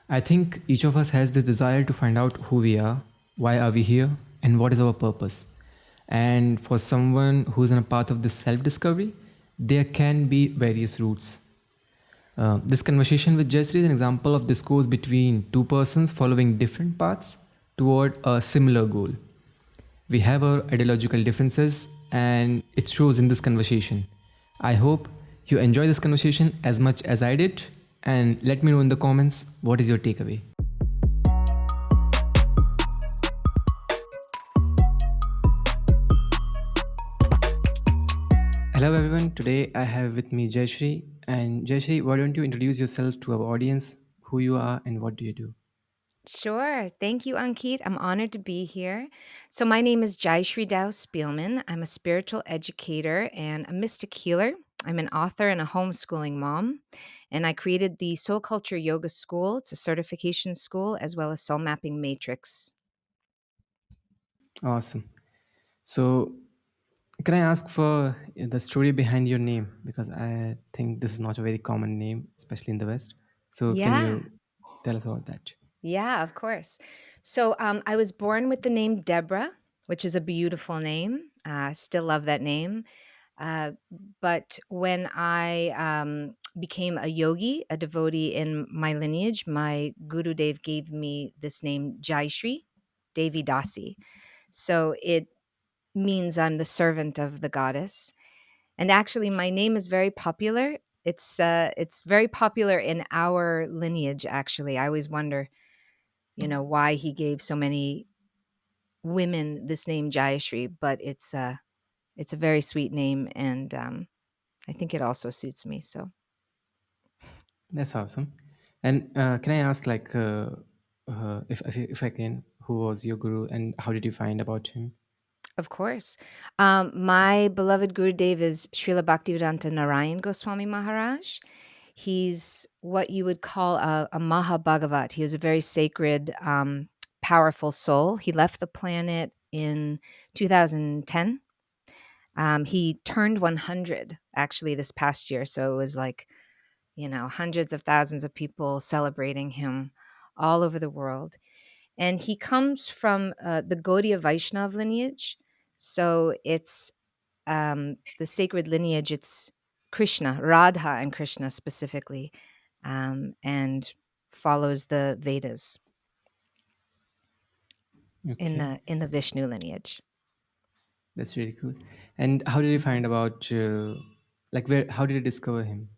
I think each of us has this desire to find out who we are, why are we here, and what is our purpose. And for someone who's in a path of this self discovery, there can be various routes. This conversation with Jaishree is an example of discourse between two persons following different paths toward a similar goal. We have our ideological differences, and it shows in this conversation. I hope you enjoy this conversation as much as I did, and let me know in the comments what is your takeaway. Hello, everyone. Today I have with me Jaishree. And Jaishree, why don't you introduce yourself to our audience, who you are, and what do you do? Sure. Thank you, Ankit. I'm honored to be here. So, my name is Jaishree Dow-Spielman. I'm a spiritual educator and a mystic healer. I'm an author and a homeschooling mom. And I created the Soul Culture Yoga School. It's a certification school as well as Soul Mapping Matrix. Awesome. So, can I ask for the story behind your name? Because I think this is not a very common name, especially in the West. So, can Yeah. you tell us about that? Yeah, of course. So I was born with the name Deborah, which is a beautiful name. Still love that name. Uh, but when I became a yogi, a devotee in my lineage, my Guru Dev gave me this name Jaishree, Devi Dasi. So it means I'm the servant of the goddess. And actually, my name is very popular. It's very popular in our lineage. Actually, I always wonder, why he gave so many women this name Jayashree, but it's a very sweet name, and I think it also suits me. So, That's awesome. And can I ask, like, if I can, who was your guru and how did you find about him? of course, my beloved Guru Dev is Srila Bhaktivedanta Narayan Goswami Maharaj. He's what you would call a Mahabhagavat. He was a very sacred, powerful soul. He left the planet in 2010. He turned 100 actually this past year. So it was like, hundreds of thousands of people celebrating him all over the world. And he comes from the Gaudiya Vaishnav lineage. So it's the sacred lineage, it's Krishna, Radha and Krishna specifically, and follows the Vedas in Okay, the Vishnu lineage. that's really cool. And how did you find about, like, where? How did you discover him?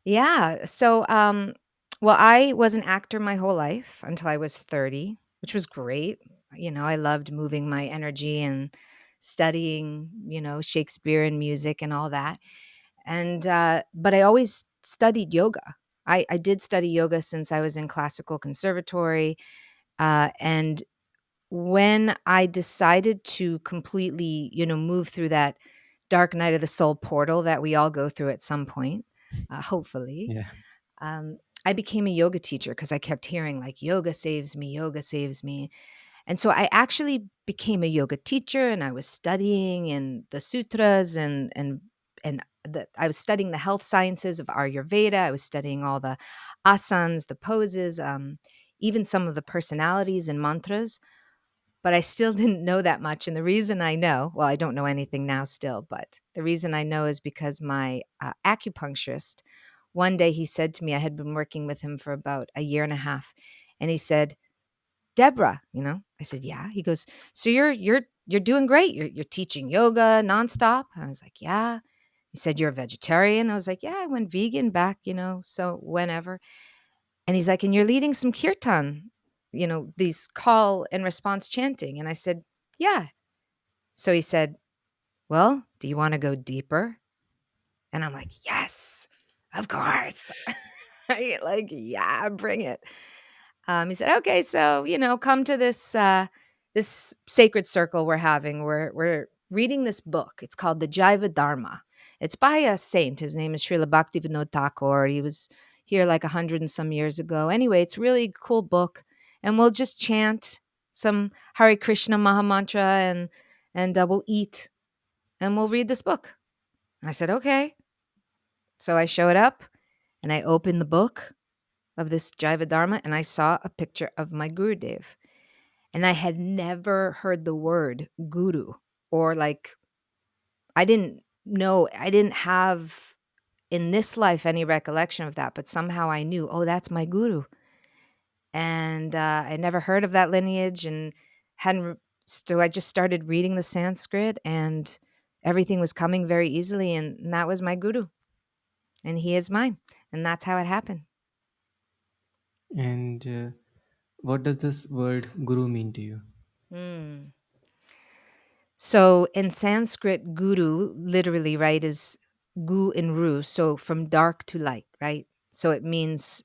Yeah. So, well, I was an actor my whole life until I was 30, which was great. I loved moving my energy and studying, Shakespeare and music and all that. And, but I always studied yoga. I did study yoga since I was in classical conservatory. And when I decided to completely, move through that dark night of the soul portal that we all go through at some point, hopefully, Yeah. um, I became a yoga teacher because I kept hearing like yoga saves me, yoga saves me. And so I actually became a yoga teacher and I was studying in the sutras and I was studying the health sciences of Ayurveda. I was studying all the asanas, the poses, even some of the personalities and mantras, but I still didn't know that much. And the reason I know, well, I don't know anything now still, but the reason I know is because my acupuncturist, one day he said to me, I had been working with him for about a year and a half, and he said, Deborah, I said, yeah. He goes, so you're doing great. You're teaching yoga nonstop. I was like, yeah. He said, you're a vegetarian. I was like, yeah, I went vegan back, so whenever. And he's like, and you're leading some kirtan, these call and response chanting. And I said, yeah. So he said, well, do you want to go deeper? And I'm like, yes, of course. Right? Like, yeah, bring it. He said, okay, so, come to this sacred circle we're having. We're reading this book. It's called the Jaiva Dharma. It's by a saint. His name is Srila Bhaktivinoda Thakur. He was here like 100 and some years ago. Anyway, it's really a cool book. And we'll just chant some Hare Krishna Maha Mantra and we'll eat and we'll read this book. I said, okay. So I showed up and I opened the book of this Jaiva Dharma, and I saw a picture of my Gurudev. And I had never heard the word guru, or like, I didn't know, I didn't have in this life any recollection of that, but somehow I knew, oh, that's my guru. And I never heard of that lineage and hadn't. So I just started reading the Sanskrit, and everything was coming very easily. And that was my guru, and he is mine. And that's how it happened. And what does this word guru mean to you? Hmm. So in Sanskrit, guru literally, right, is gu and ru. So from dark to light, right? So it means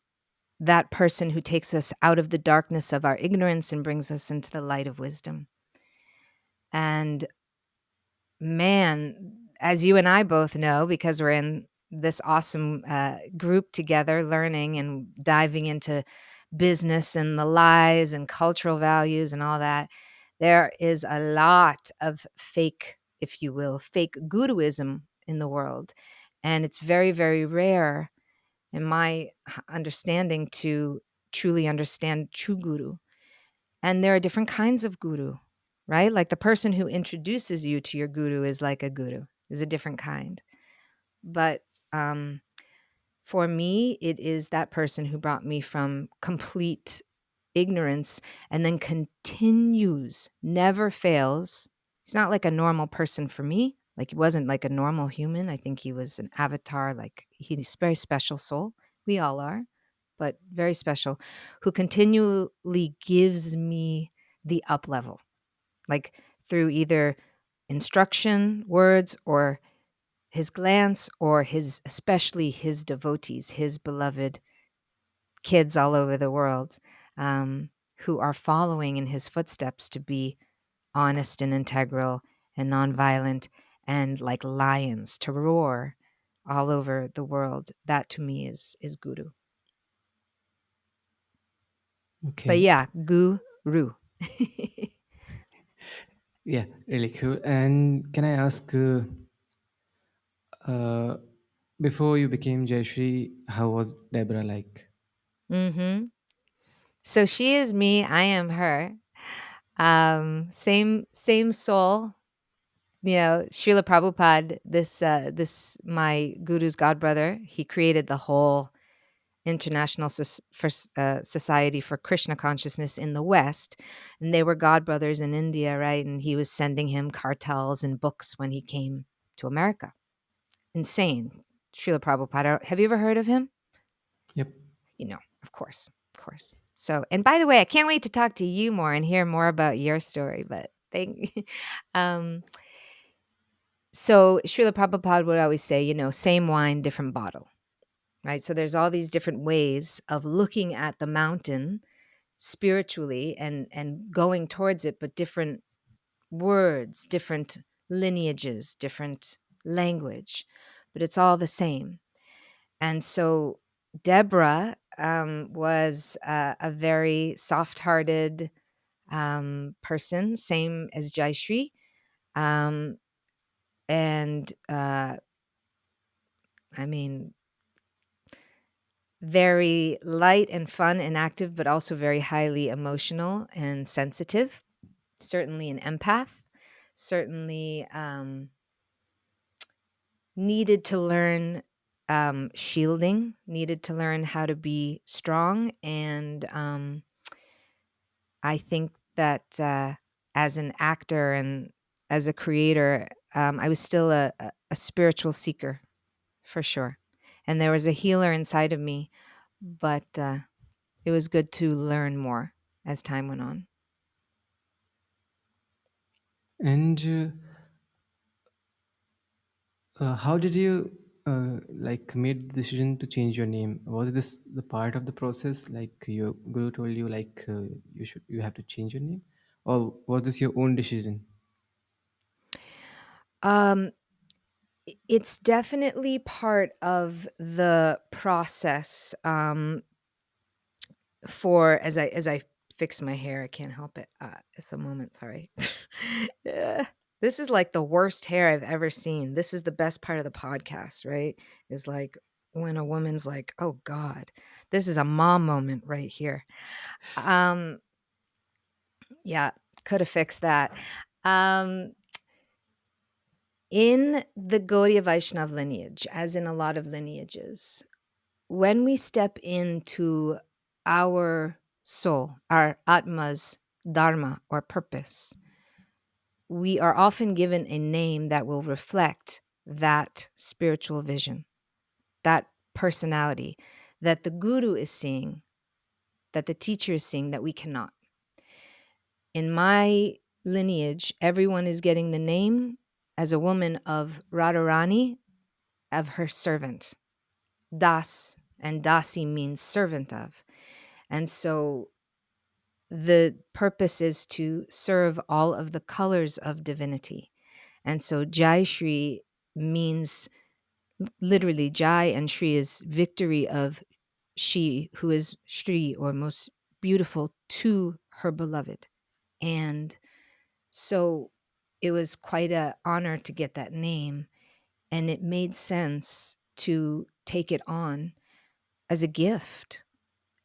that person who takes us out of the darkness of our ignorance and brings us into the light of wisdom. And man, as you and I both know, because we're in this awesome group together, learning and diving into business and the lies and cultural values and all that, there is a lot of fake, if you will, fake guruism in the world. And it's very, very rare, in my understanding, to truly understand true guru. And there are different kinds of guru, right? Like the person who introduces you to your guru is like a guru, is a different kind. But um, for me, it is that person who brought me from complete ignorance and then continues, never fails. He's not like a normal person for me. Like he wasn't like a normal human. I think he was an avatar, like he's a very special soul. We all are, but very special, who continually gives me the up level, like through either instruction, words, or his glance, or his, especially his devotees, his beloved kids all over the world, who are following in his footsteps to be honest and integral and nonviolent and like lions to roar all over the world. That to me is guru. But Okay. yeah, guru. Yeah, really cool. And can I ask, uh, before you became Jaishree, how was Deborah like? hmm So she is me, I am her. Same soul. You know, Srila Prabhupada, this my guru's godbrother, he created the whole International Society for Krishna Consciousness in the West, and they were godbrothers in India, right? And he was sending him cartels and books when he came to America. Insane, Srila Prabhupada. Have you ever heard of him? Yep. You know, of course, of course. So, and by the way, I can't wait to talk to you more and hear more about your story. But thank, um, so Srila Prabhupada would always say, you know, same wine, different bottle, right? So there's all these different ways of looking at the mountain spiritually and going towards it, but different words, different lineages, different language, but it's all the same. And so Deborah was a very soft-hearted person, same as Jaishree, um, and I mean, very light and fun and active, but also very highly emotional and sensitive. Certainly an empath. Certainly needed to learn shielding. Needed to learn how to be strong. And I think that as an actor and as a creator, I was still a spiritual seeker for sure. And there was a healer inside of me, but it was good to learn more as time went on. And how did you like made the decision to change your name? Was this the part of the process? Like your guru told you, like you have to change your name, or was this your own decision? Um, it's definitely part of the process. For as I fix my hair, I can't help it. It's a moment. Sorry. Yeah. This is like the worst hair I've ever seen. This is the best part of the podcast, right? Is like when a woman's like, "Oh god, this is a mom moment right here." Um, yeah, could have fixed that. Um, in the Gaudiya Vaishnav lineage, as in a lot of lineages, when we step into our soul, our Atma's dharma or purpose, we are often given a name that will reflect that spiritual vision, that personality that the guru is seeing, that the teacher is seeing, that we cannot. In my lineage, everyone is getting the name as a woman of Radharani, of her servant. Das and Dasi means servant of. And so the purpose is to serve all of the colors of divinity. And so Jaishree means literally Jai, and Shri is victory of she who is Shri, or most beautiful to her beloved. And so it was quite a honor to get that name, and it made sense to take it on as a gift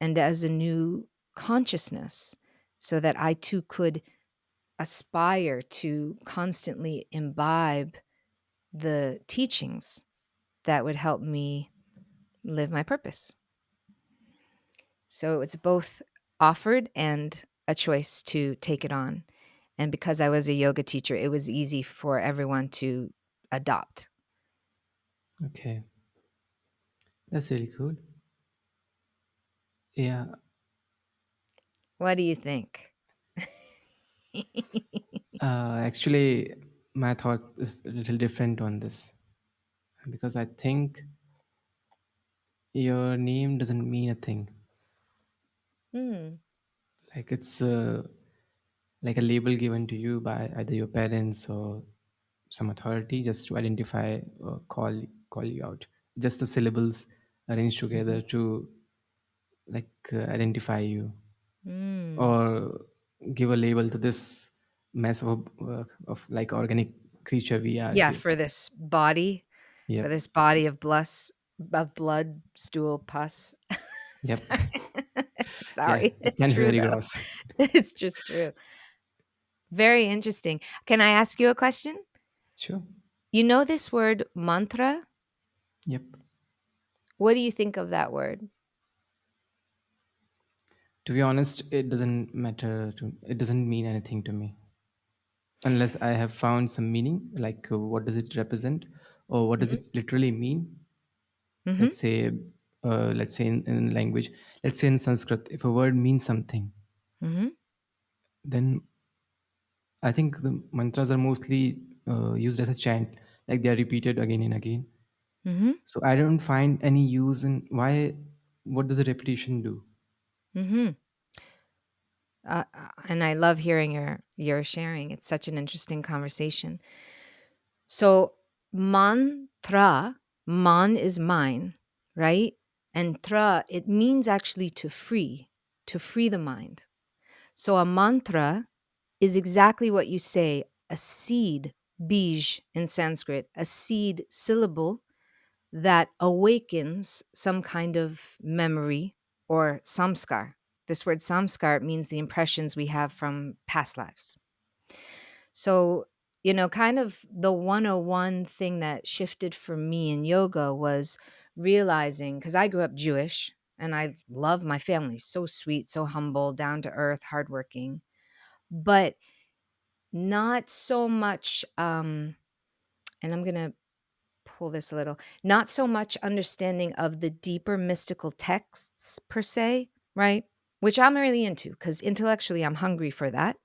and as a new consciousness so that I too could aspire to constantly imbibe the teachings that would help me live my purpose. So it's both offered and a choice to take it on. And because I was a yoga teacher, it was easy for everyone to adopt. Okay, that's really cool. Yeah, What do you think? actually, my thought is a little different on this because I think your name doesn't mean a thing. Hmm. Like it's like a label given to you by either your parents or some authority just to identify or call you out. Just the syllables arranged together Mhm. to like identify you Mm. or give a label to this mess of like organic creature we are. Yeah, for Yep, this body of blood, stool, pus. yep. Yeah, Sorry, it it's can be true very though. gross. It's just true. Very interesting. Can I ask you a question? Sure. You know this word mantra? Yep. What do you think of that word? To be honest, it doesn't mean anything to me unless I have found some meaning, like what does it represent or what does Mhm. it literally mean. Mhm. Let's say, in language, let's say in Sanskrit, if a word means something, Mhm. then I think the mantras are mostly used as a chant, like they are repeated again and again. Mhm. So I don't find any use in why. What does a repetition do? Mhm. And I love hearing your sharing. It's such an interesting conversation. So mantra, man is mine, right? And tra, it means actually to free the mind. So a mantra is exactly what you say, a seed, bij in Sanskrit, a seed syllable that awakens some kind of memory or samskar. This word samskar means the impressions we have from past lives. So, kind of the 101 thing that shifted for me in yoga was realizing, because I grew up Jewish and I love my family, so sweet, so humble, down to earth, hardworking, but not so much, and I'm going to pull this a little, not so much understanding of the deeper mystical texts per se, right? Which I'm really into because intellectually I'm hungry for that.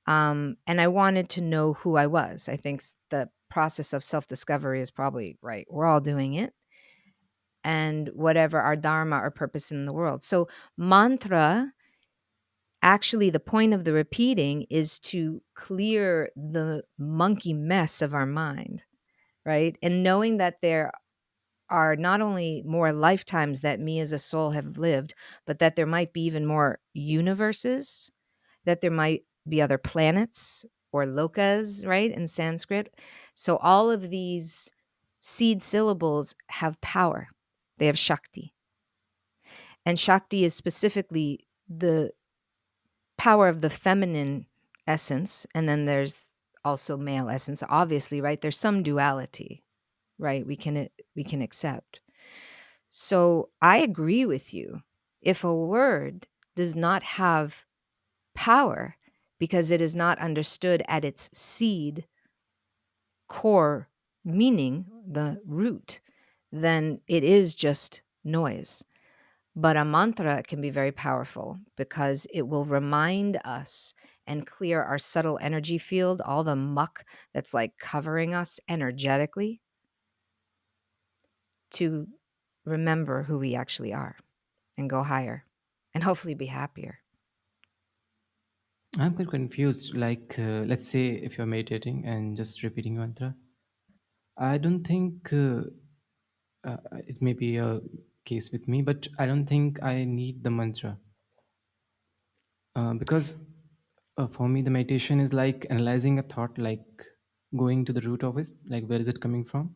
And I wanted to know who I was. I think the process of self discovery is probably right. We're all doing it. And whatever our dharma or purpose in the world. So, mantra, actually, the point of the repeating is to clear the monkey mess of our mind, right? And knowing that there are not only more lifetimes that me as a soul have lived, but that there might be even more universes, that there might be other planets or lokas, right, in Sanskrit. So all of these seed syllables have power. They have Shakti. And Shakti is specifically the power of the feminine essence. And then there's also male essence, obviously, right? There's some duality, right? We can accept. So I agree with you. If a word does not have power because it is not understood at its seed core meaning, the root, then it is just noise. But a mantra can be very powerful because it will remind us and clear our subtle energy field, all the muck that's like covering us energetically, to remember who we actually are and go higher and hopefully be happier. I'm quite confused. Like, let's say if you're meditating and just repeating mantra, I don't think it may be a case with me, but I don't think I need the mantra because for me, the meditation is like analyzing a thought, like going to the root of it, like where is it coming from,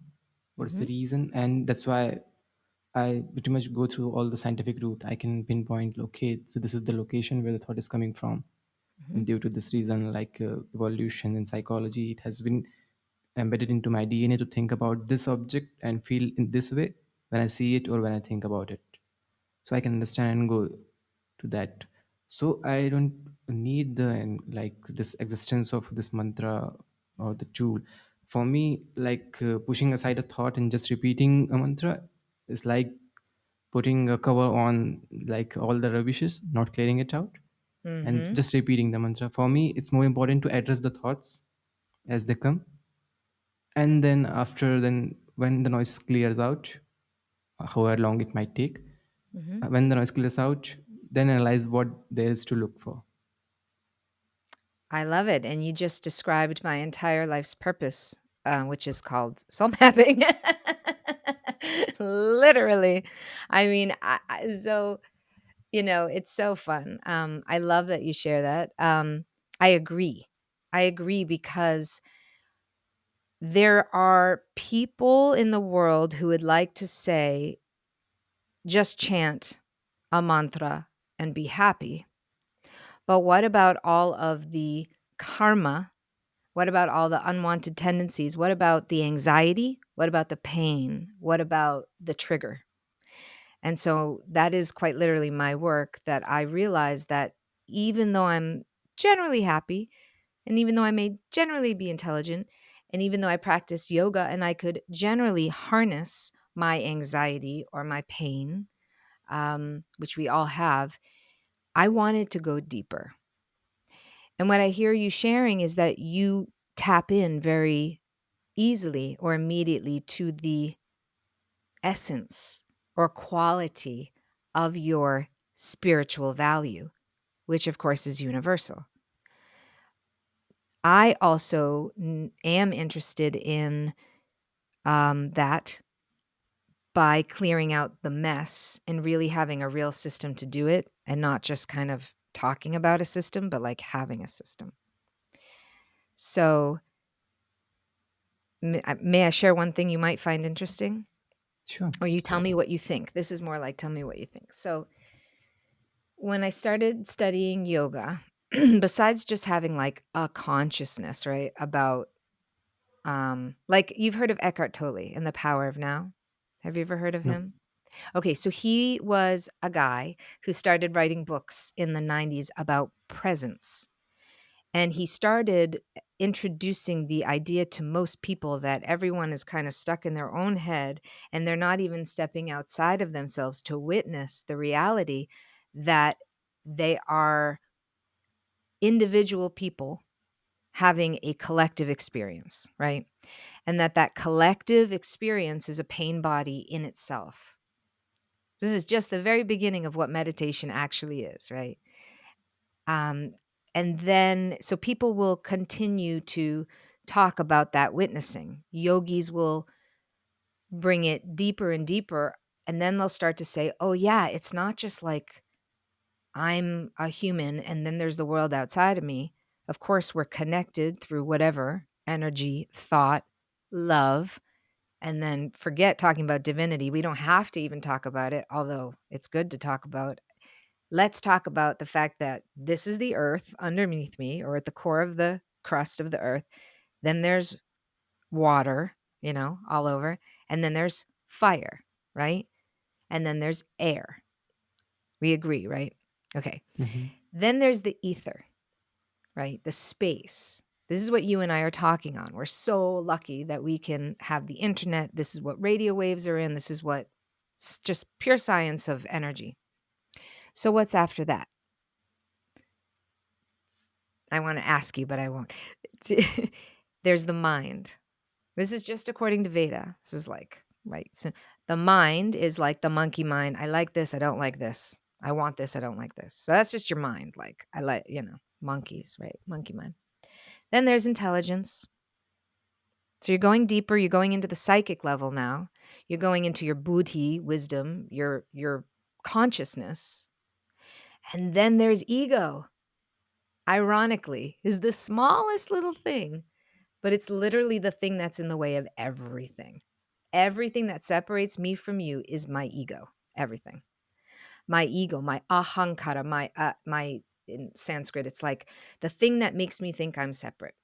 what's the Mhm, reason, and that's why I pretty much go through all the scientific route. I can pinpoint, okay, so this is the location where the thought is coming from. mhm, And due to this reason, like evolution in psychology, it has been embedded into my DNA to think about this object and feel in this way when I see it or when I think about it. So I can understand and go to that. So I don't need the like this existence of this mantra or the tool. For me, like pushing aside a thought and just repeating a mantra is like putting a cover on like all the rubbishes, not clearing it out, and mhm. just repeating the mantra. For me, it's more important to address the thoughts as they come, and then after then when the noise clears out, however long it might take, Mhm. when the noise clears out, then analyze what there is to look for. I love it, and you just described my entire life's purpose, which is called soul mapping. Literally. I mean, it's so fun. I love that you share that. I agree. I agree because there are people in the world who would like to say, "Just chant a mantra and be happy." But what about all of the karma? What about all the unwanted tendencies? What about the anxiety? What about the pain? What about the trigger? And so that is quite literally my work, that I realize that even though I'm generally happy, and even though I may generally be intelligent, and even though I practice yoga and I could generally harness my anxiety or my pain, which we all have, I wanted to go deeper. And what I hear you sharing is that you tap in very easily or immediately to the essence or quality of your spiritual value, which of course is universal. I also am interested in that by clearing out the mess and really having a real system to do it and not just kind of talking about a system, but like having a system. So, may I share one thing you might find interesting? Sure. Or you tell me what you think. This is more like tell me what you think. So, when I started studying yoga, besides just having like a consciousness, right, about like you've heard of Eckhart Tolle and the Power of Now? Have you ever heard of No. him? Okay, so he was a guy who started writing books in the 90s about presence. And he started introducing the idea to most people that everyone is kind of stuck in their own head and they're not even stepping outside of themselves to witness the reality that they are individual people having a collective experience, right? And that collective experience is a pain body in itself. This is just the very beginning of what meditation actually is, right? Um, and then, so people will continue to talk about that witnessing. Yogis will bring it deeper and deeper. And then they'll start to say, oh, yeah, it's not just like I'm a human and then there's the world outside of me. Of course, we're connected through whatever energy, thought, love, and then forget talking about divinity. We don't have to even talk about it, although it's good to talk about. Let's talk about the fact that this is the earth underneath me, or at the core of the crust of the earth. Then there's water, all over. And then there's fire, right? And then there's air. We agree, right? Okay. Mm-hmm. Then there's the ether, right? The space. This is what you and I are talking on. We're so lucky that we can have the internet. This is what radio waves are in. This is what just pure science of energy. So, what's after that? I want to ask you, but I won't. There's the mind. This is just according to Veda. This is like, right. So the mind is like the monkey mind. I like this. I don't like this. I want this. I don't like this. So that's just your mind. Like, I like, monkeys, right? Monkey mind. Then there's intelligence. So you're going deeper. You're going into the psychic level now. You're going into your buddhi, wisdom, your consciousness. And then there's ego. Ironically, is the smallest little thing, but it's literally the thing that's in the way of everything. Everything that separates me from you is my ego. Everything. My ego, my ahankara, my in Sanskrit, it's like the thing that makes me think I'm separate.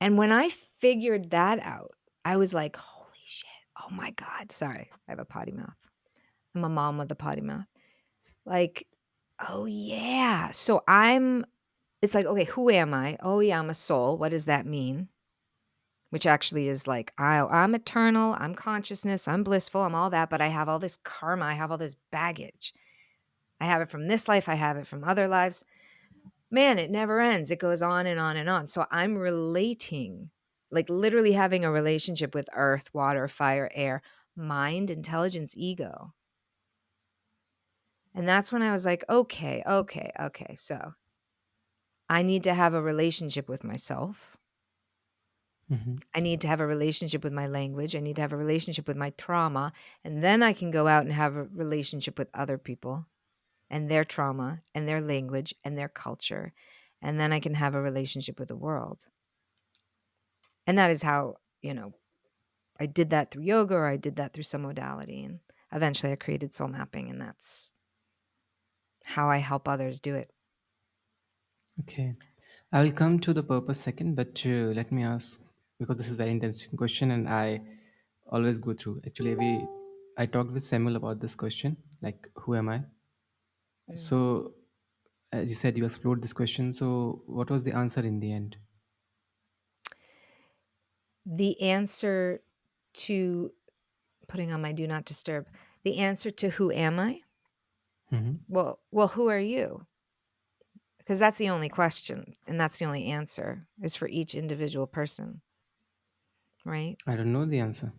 And when I figured that out, I was like, holy shit. Oh my God. Sorry, I have a potty mouth. I'm a mom with a potty mouth. Like, oh yeah. It's like, okay, who am I? Oh yeah, I'm a soul. What does that mean? Which actually is like, I'm eternal, I'm consciousness, I'm blissful, I'm all that, but I have all this karma, I have all this baggage. I have it from this life, I have it from other lives. Man, it never ends. It goes on and on and on. So I'm relating, like literally having a relationship with earth, water, fire, air, mind, intelligence, ego. And that's when I was like, okay. So I need to have a relationship with myself. Mm-hmm. I need to have a relationship with my language. I need to have a relationship with my trauma. And then I can go out and have a relationship with other people and their trauma and their language and their culture. And then I can have a relationship with the world. And that is how, I did that through yoga, or I did that through some modality. And eventually I created soul mapping. And that's how I help others do it. Okay. I will come to the purpose second, but let me ask, because this is very interesting question and I always go through. Actually, I talked with Samuel about this question, like who am I? Mm. So as you said, you explored this question. So what was the answer in the end? The answer to putting on my do not disturb, the answer to who am I? Hmm. Well, who are you? Because that's the only question, and that's the only answer is for each individual person, right? I don't know the answer.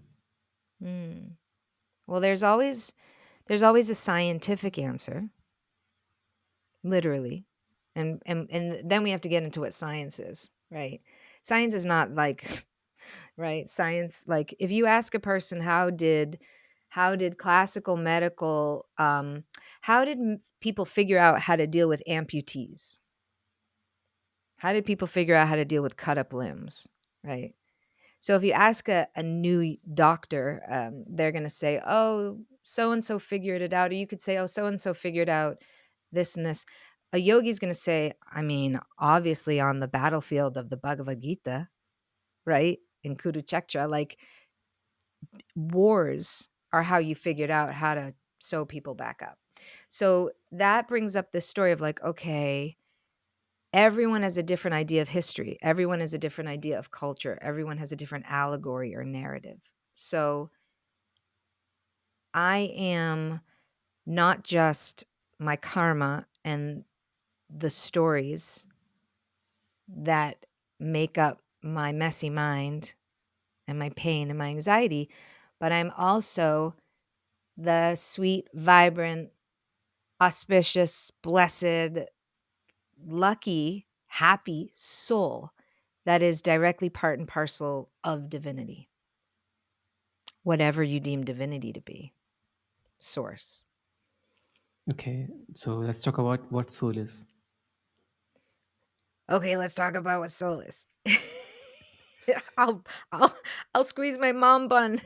Mm. Well, there's always a scientific answer, literally, and then we have to get into what science is, right? Science is not like right science. Like if you ask a person how did classical medical how did people figure out how to deal with amputees? How did people figure out how to deal with cut up limbs, right? So if you ask a new doctor, they're going to say, oh, so and so figured it out. Or you could say, oh, so and so figured out this and this. A yogi's going to say, I mean, obviously on the battlefield of the Bhagavad Gita, right? In Kurukshetra, like wars are how you figured out how to sew people back up. So that brings up this story of like, okay, everyone has a different idea of history. Everyone has a different idea of culture. Everyone has a different allegory or narrative. So I am not just my karma and the stories that make up my messy mind and my pain and my anxiety, but I'm also the sweet, vibrant, auspicious, blessed, lucky, happy soul that is directly part and parcel of divinity, whatever you deem divinity to be, source. Okay. So let's talk about what soul is. Okay, let's talk about what soul is. I'll I'll I'll squeeze my mom bun.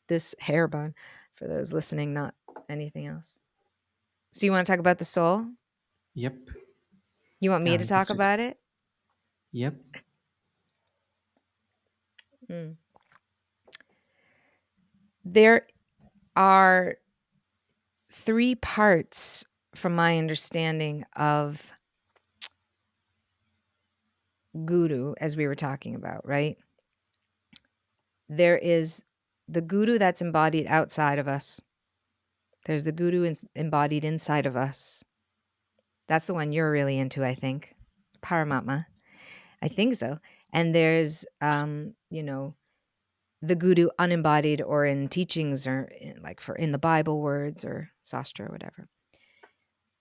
This hair bun for those listening, not anything else. So you wanna talk about the soul? Yep. You want me I'm to talk interested. about it? Yep. Mm. There are 3 parts from my understanding of guru, as we were talking about, right? There is the guru that's embodied outside of us. There's the guru embodied inside of us. That's the one you're really into, I think. Paramatma. I think so. And there's, the guru unembodied or in teachings or like for in the Bible words or sastra or whatever.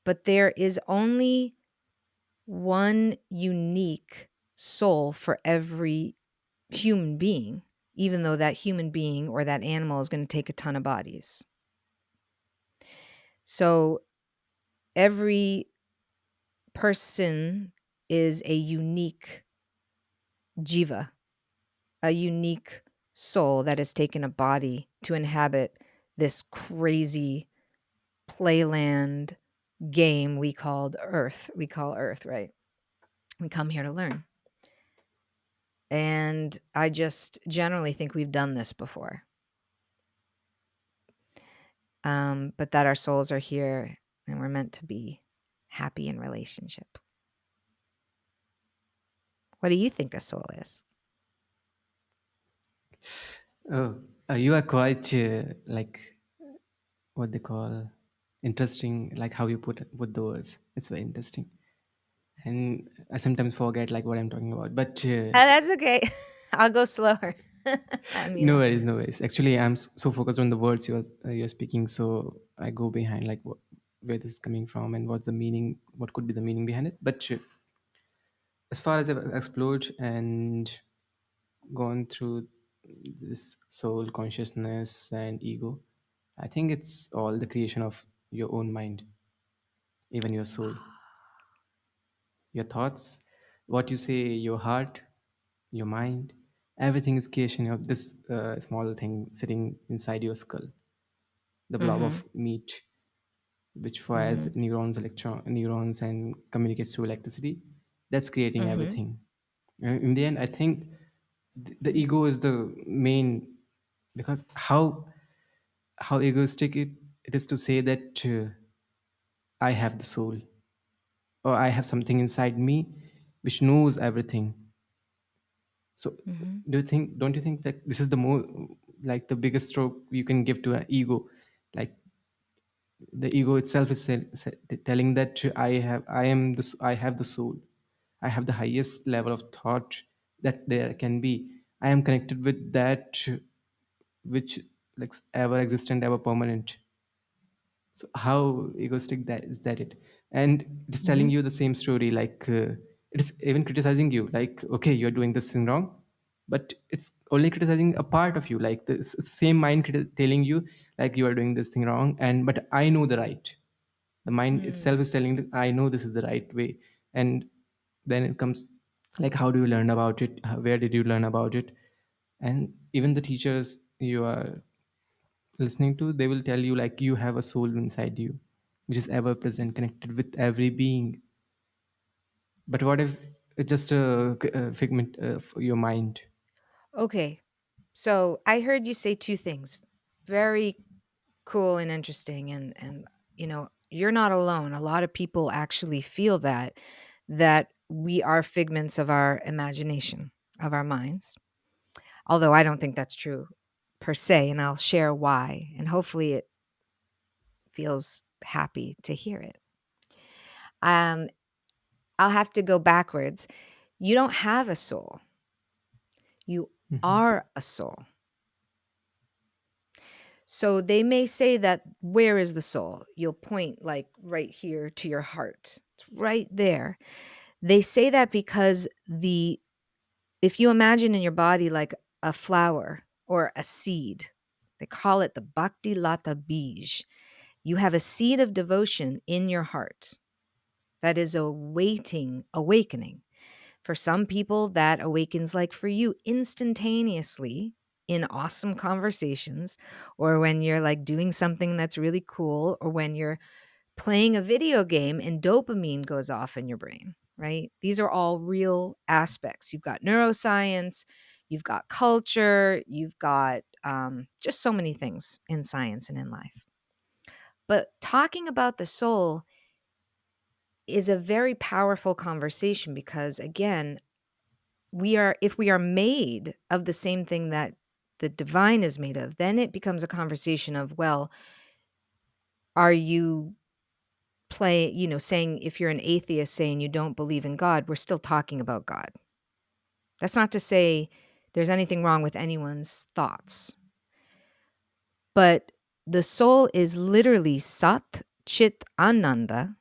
But there is only one unique soul for every human being, even though that human being or that animal is going to take a ton of bodies. So every person is a unique jiva, a unique soul that has taken a body to inhabit this crazy playland game we called Earth. We call Earth, right? We come here to learn. And I just generally think we've done this before. But that our souls are here and we're meant to be happy in relationship. What do you think a soul is? Oh, you are quite like what they call interesting, like how you put the words. It's very interesting, and I sometimes forget like what I'm talking about. But That's okay. I'll go slower. no worries, no worries. Actually, I'm so focused on the words you're speaking, so I go behind like where this is coming from and what's the meaning, what could be the meaning behind it. But as far as I've explored and gone through this soul consciousness and ego, I think it's all the creation of your own mind, even your soul, your thoughts, what you say, your heart, your mind. Everything is creation of this small thing sitting inside your skull, the blob Mm-hmm. of meat which fires Mm-hmm. neurons and communicates through electricity. That's creating Mm-hmm. everything. In the end, I think the ego is the main, because how egoistic it is to say that I have the soul, or I have something inside me which knows everything. So Mm-hmm. don't you think that this is the more, like the biggest stroke you can give to an ego? Like the ego itself is telling that I have the soul, I have the highest level of thought that there can be. I am connected with that which, like, ever existent, ever permanent. So how egoistic that is, that it, and it is Mm-hmm. telling you the same story, like it is even criticizing you, like, okay, you're doing this thing wrong, but it's only criticizing a part of you, like the same mind telling you like you are doing this thing wrong, and but I know the right. The mind itself Mm. is telling that I know this is the right way. And then it comes, like, how do you learn about it? Where did you learn about it? And even the teachers you are listening to, they will tell you like you have a soul inside you which is ever present, connected with every being. But what if it's just a figment of your mind? Okay. So I heard you say two things. Very cool and interesting. And you're not alone. A lot of people actually feel that we are figments of our imagination, of our minds. Although I don't think that's true per se, and I'll share why. And hopefully it feels happy to hear it. Um, I'll have to go backwards. You don't have a soul. You Mhm. are a soul. So they may say that, where is the soul? You'll point like right here to your heart. It's right there. They say that because if you imagine in your body like a flower or a seed, they call it the Bhakti Lata Bij. You have a seed of devotion in your heart that is awaiting awakening. For some people, that awakens, like for you, instantaneously in awesome conversations, or when you're like doing something that's really cool, or when you're playing a video game and dopamine goes off in your brain, right? These are all real aspects. You've got neuroscience, you've got culture, you've got just so many things in science and in life. But talking about the soul is a very powerful conversation because, again, if we are made of the same thing that the divine is made of, then it becomes a conversation of, well, are you saying, if you're an atheist saying you don't believe in God, we're still talking about God. That's not to say there's anything wrong with anyone's thoughts, but the soul is literally Sat Chit Ananda,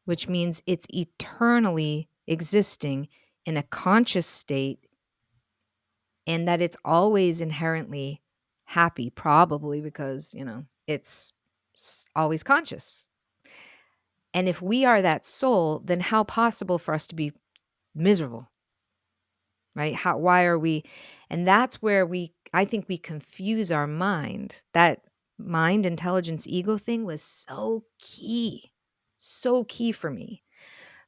which means it's eternally existing in a conscious state, and that it's always inherently happy, probably because, it's always conscious. And if we are that soul, then how possible for us to be miserable, right? Why are we? And that's where I think we confuse our mind. That mind, intelligence, ego thing was so key for me.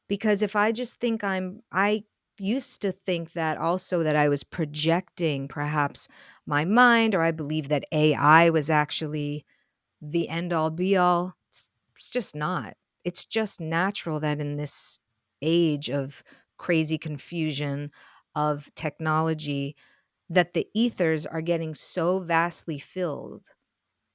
Because if I just think I used to think that also, that I was projecting perhaps my mind, or I believed that AI was actually the end all be all. It's just not. It's just natural that in this age of crazy confusion of technology, that the ethers are getting so vastly filled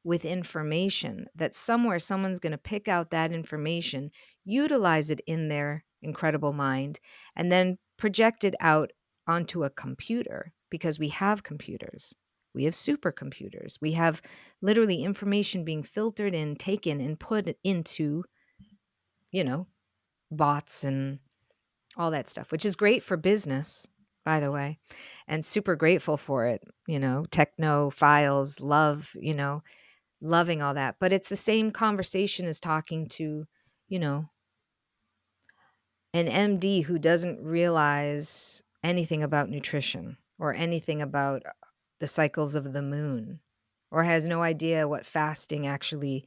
with information that somewhere someone's going to pick out that information, utilize it in their incredible mind, and then project it out onto a computer, because we have computers. We have supercomputers. We have literally information being filtered in, taken, and put into, you know, bots and all that stuff, which is great for business, by the way, and super grateful for it. Techno files, loving all that. But it's the same conversation as talking to, you know, an MD who doesn't realize anything about nutrition or anything about the cycles of the moon, or has no idea what fasting actually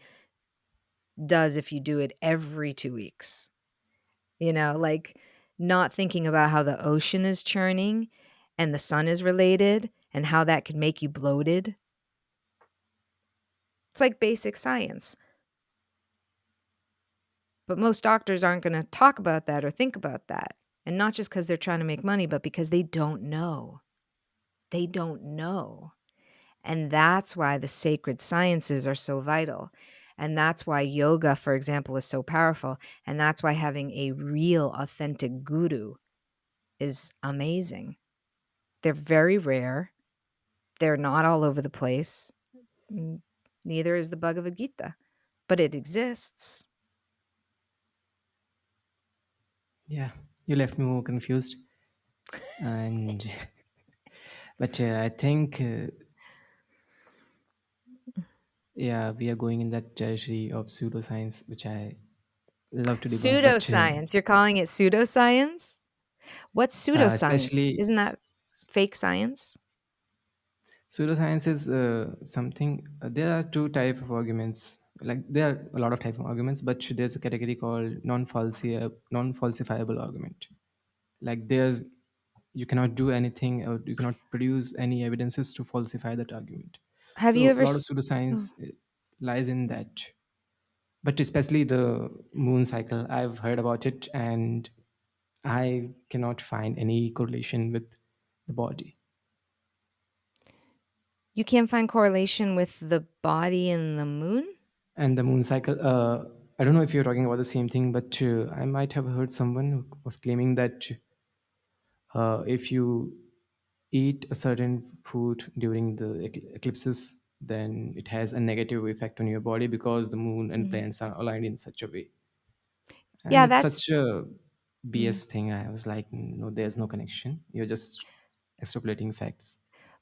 does if you do it every 2 weeks. Like, not thinking about how the ocean is churning and the sun is related and how that could make you bloated. It's like basic science. But most doctors aren't going to talk about that or think about that. And not just because they're trying to make money, but because they don't know. They don't know. And that's why the sacred sciences are so vital. And that's why yoga, for example, is so powerful. And that's why having a real, authentic guru is amazing. They're very rare. They're not all over the place. Neither is the Bhagavad Gita, but it exists. Yeah, you left me more confused. And but I think yeah, we are going in that territory of pseudoscience, which I love to debunk. But Pseudoscience. You're calling it pseudoscience? What's pseudoscience? especially Isn't that fake science? pseudoscience is something. There are two type of arguments. Like there are a lot of type of arguments, but there's a category called non-falsifiable argument. Like you cannot do anything, or you cannot produce any evidences to falsify that argument. Have you So a ever lot of pseudoscience lies in that. But especially the moon cycle, I've heard about it, and I cannot find any correlation with the body. you can't find correlation with the body and the moon? And the moon cycle, I don't know if you're talking about the same thing, but I might have heard someone who was claiming that if you eat a certain food during the eclipses, then it has a negative effect on your body because the moon and Mhm. planets are aligned in such a way. And Yeah, it's that's such a mm. BS thing. I was like, no, there's no connection. You're just extrapolating facts.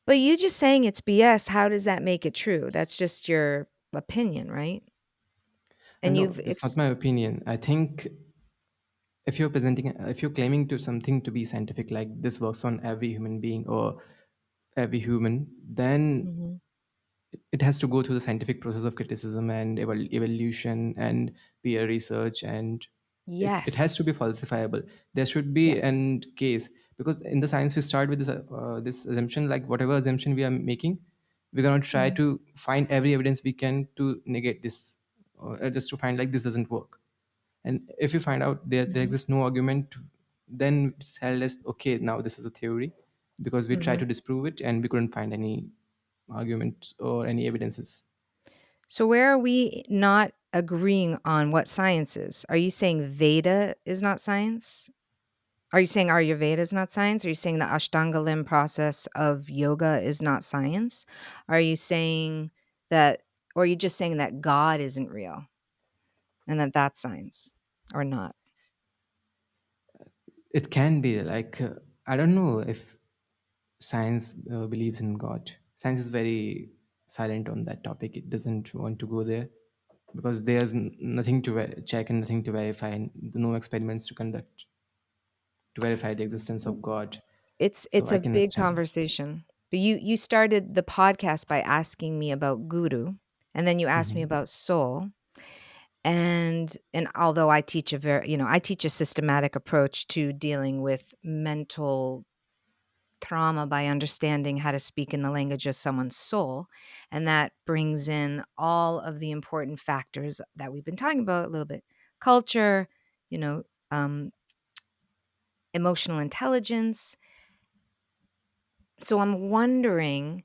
But you just saying it's BS, how does that make it true? That's just your opinion, right? And No, you've that's not my opinion. I think if you're claiming to something to be scientific, like this works on every human being or every human, then Mhm. it has to go through the scientific process of criticism and evolution and peer research, and it has to Yes. be falsifiable. There should be Yes. an case, because in the science we start with this assumption, like whatever assumption we are making, we're going to try Mhm. to find every evidence we can to negate this, or just to find like this doesn't work. And if you find out there Mhm. exists no argument, then it's held as okay, now this is a theory, because we tried Mhm. to disprove it and we couldn't find any argument or any evidences. So where are we not agreeing on what science is? Are you saying Veda is not science? Are you saying Ayurveda is not science? Are you saying the Ashtanga limb process of yoga is not science? Are you saying that, or are you just saying that God isn't real and that that's science or not? It can be like I don't know if science believes in god. Science is very silent on that topic. It doesn't want to go there, because there's nothing to check and nothing to verify, and no experiments to conduct to verify the existence of god. So It's I a can big understand. conversation. But you started the podcast by asking me about guru, and then you asked me Hmm. about soul. And although I teach a very, I teach a systematic approach to dealing with mental trauma by understanding how to speak in the language of someone's soul, and that brings in all of the important factors that we've been talking about a little bit. Culture, you know, um, emotional intelligence. So I'm wondering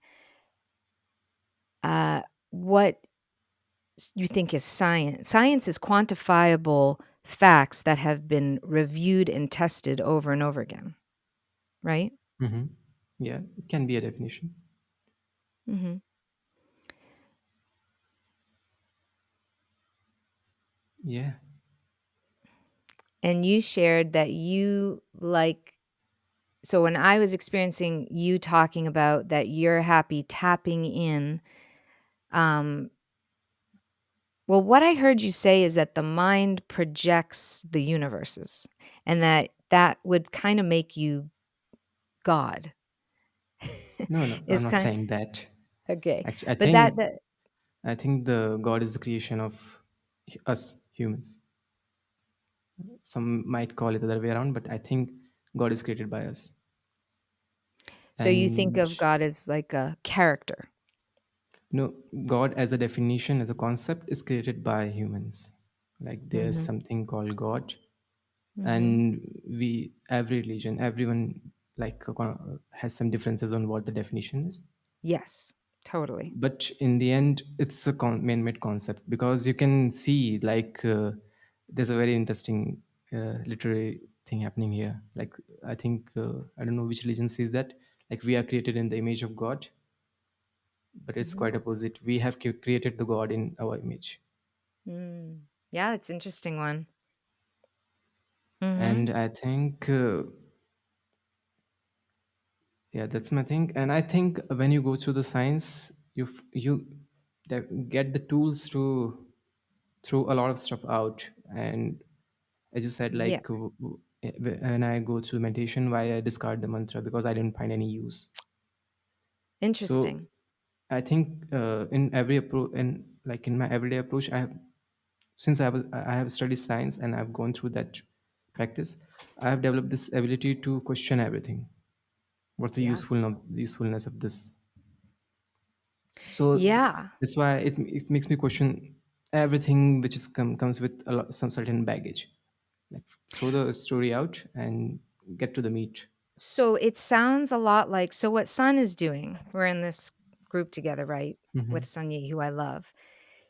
what you think is science. Science is quantifiable facts that have been reviewed and tested over and over again, right? Hmm. Yeah, it can be a definition. Mhm. Yeah. And you shared that you like, so when I was experiencing you talking about that you're happy tapping in, um, well, what I heard you say is that the mind projects the universes and that would kind of make you God. No, no, I'm Is not kind saying that. okay. Actually, I But think that I think the God is the creation of us humans. Some might call it the other way around, but I think God is created by us. so you think And of God as like a character. God as a definition, as a concept, is created by humans. Like there's Mhm. something called God, Mhm. and every religion, everyone like has some differences on what the definition is. Yes, totally. But in the end it's a man-made concept, because you can see like there's a very interesting literary thing happening here. Like I think I don't know which religion says that, like we are created in the image of god, but it's Mhm. quite opposite. We have created the god in our image. Mm. Yeah, it's interesting one. Mhm. And I think yeah, that's my thing. And I think when you go through the science, you get the tools to throw a lot of stuff out. And as you said, Yeah, like when I go through meditation, why I discard the mantra, because I didn't find any use. So interesting. I think in every approach, in like in my everyday approach, I have, since I have studied science and I've gone through that practice, I have developed this ability to question everything. What's the Yeah. usefulness of this? So Yeah. that's why it makes me question everything which is comes with some certain baggage. Like throw the story out and get to the meat. So it sounds a lot like, so what Sun is doing, we're in this group together, right? With Hmm. Sunyi, who I love.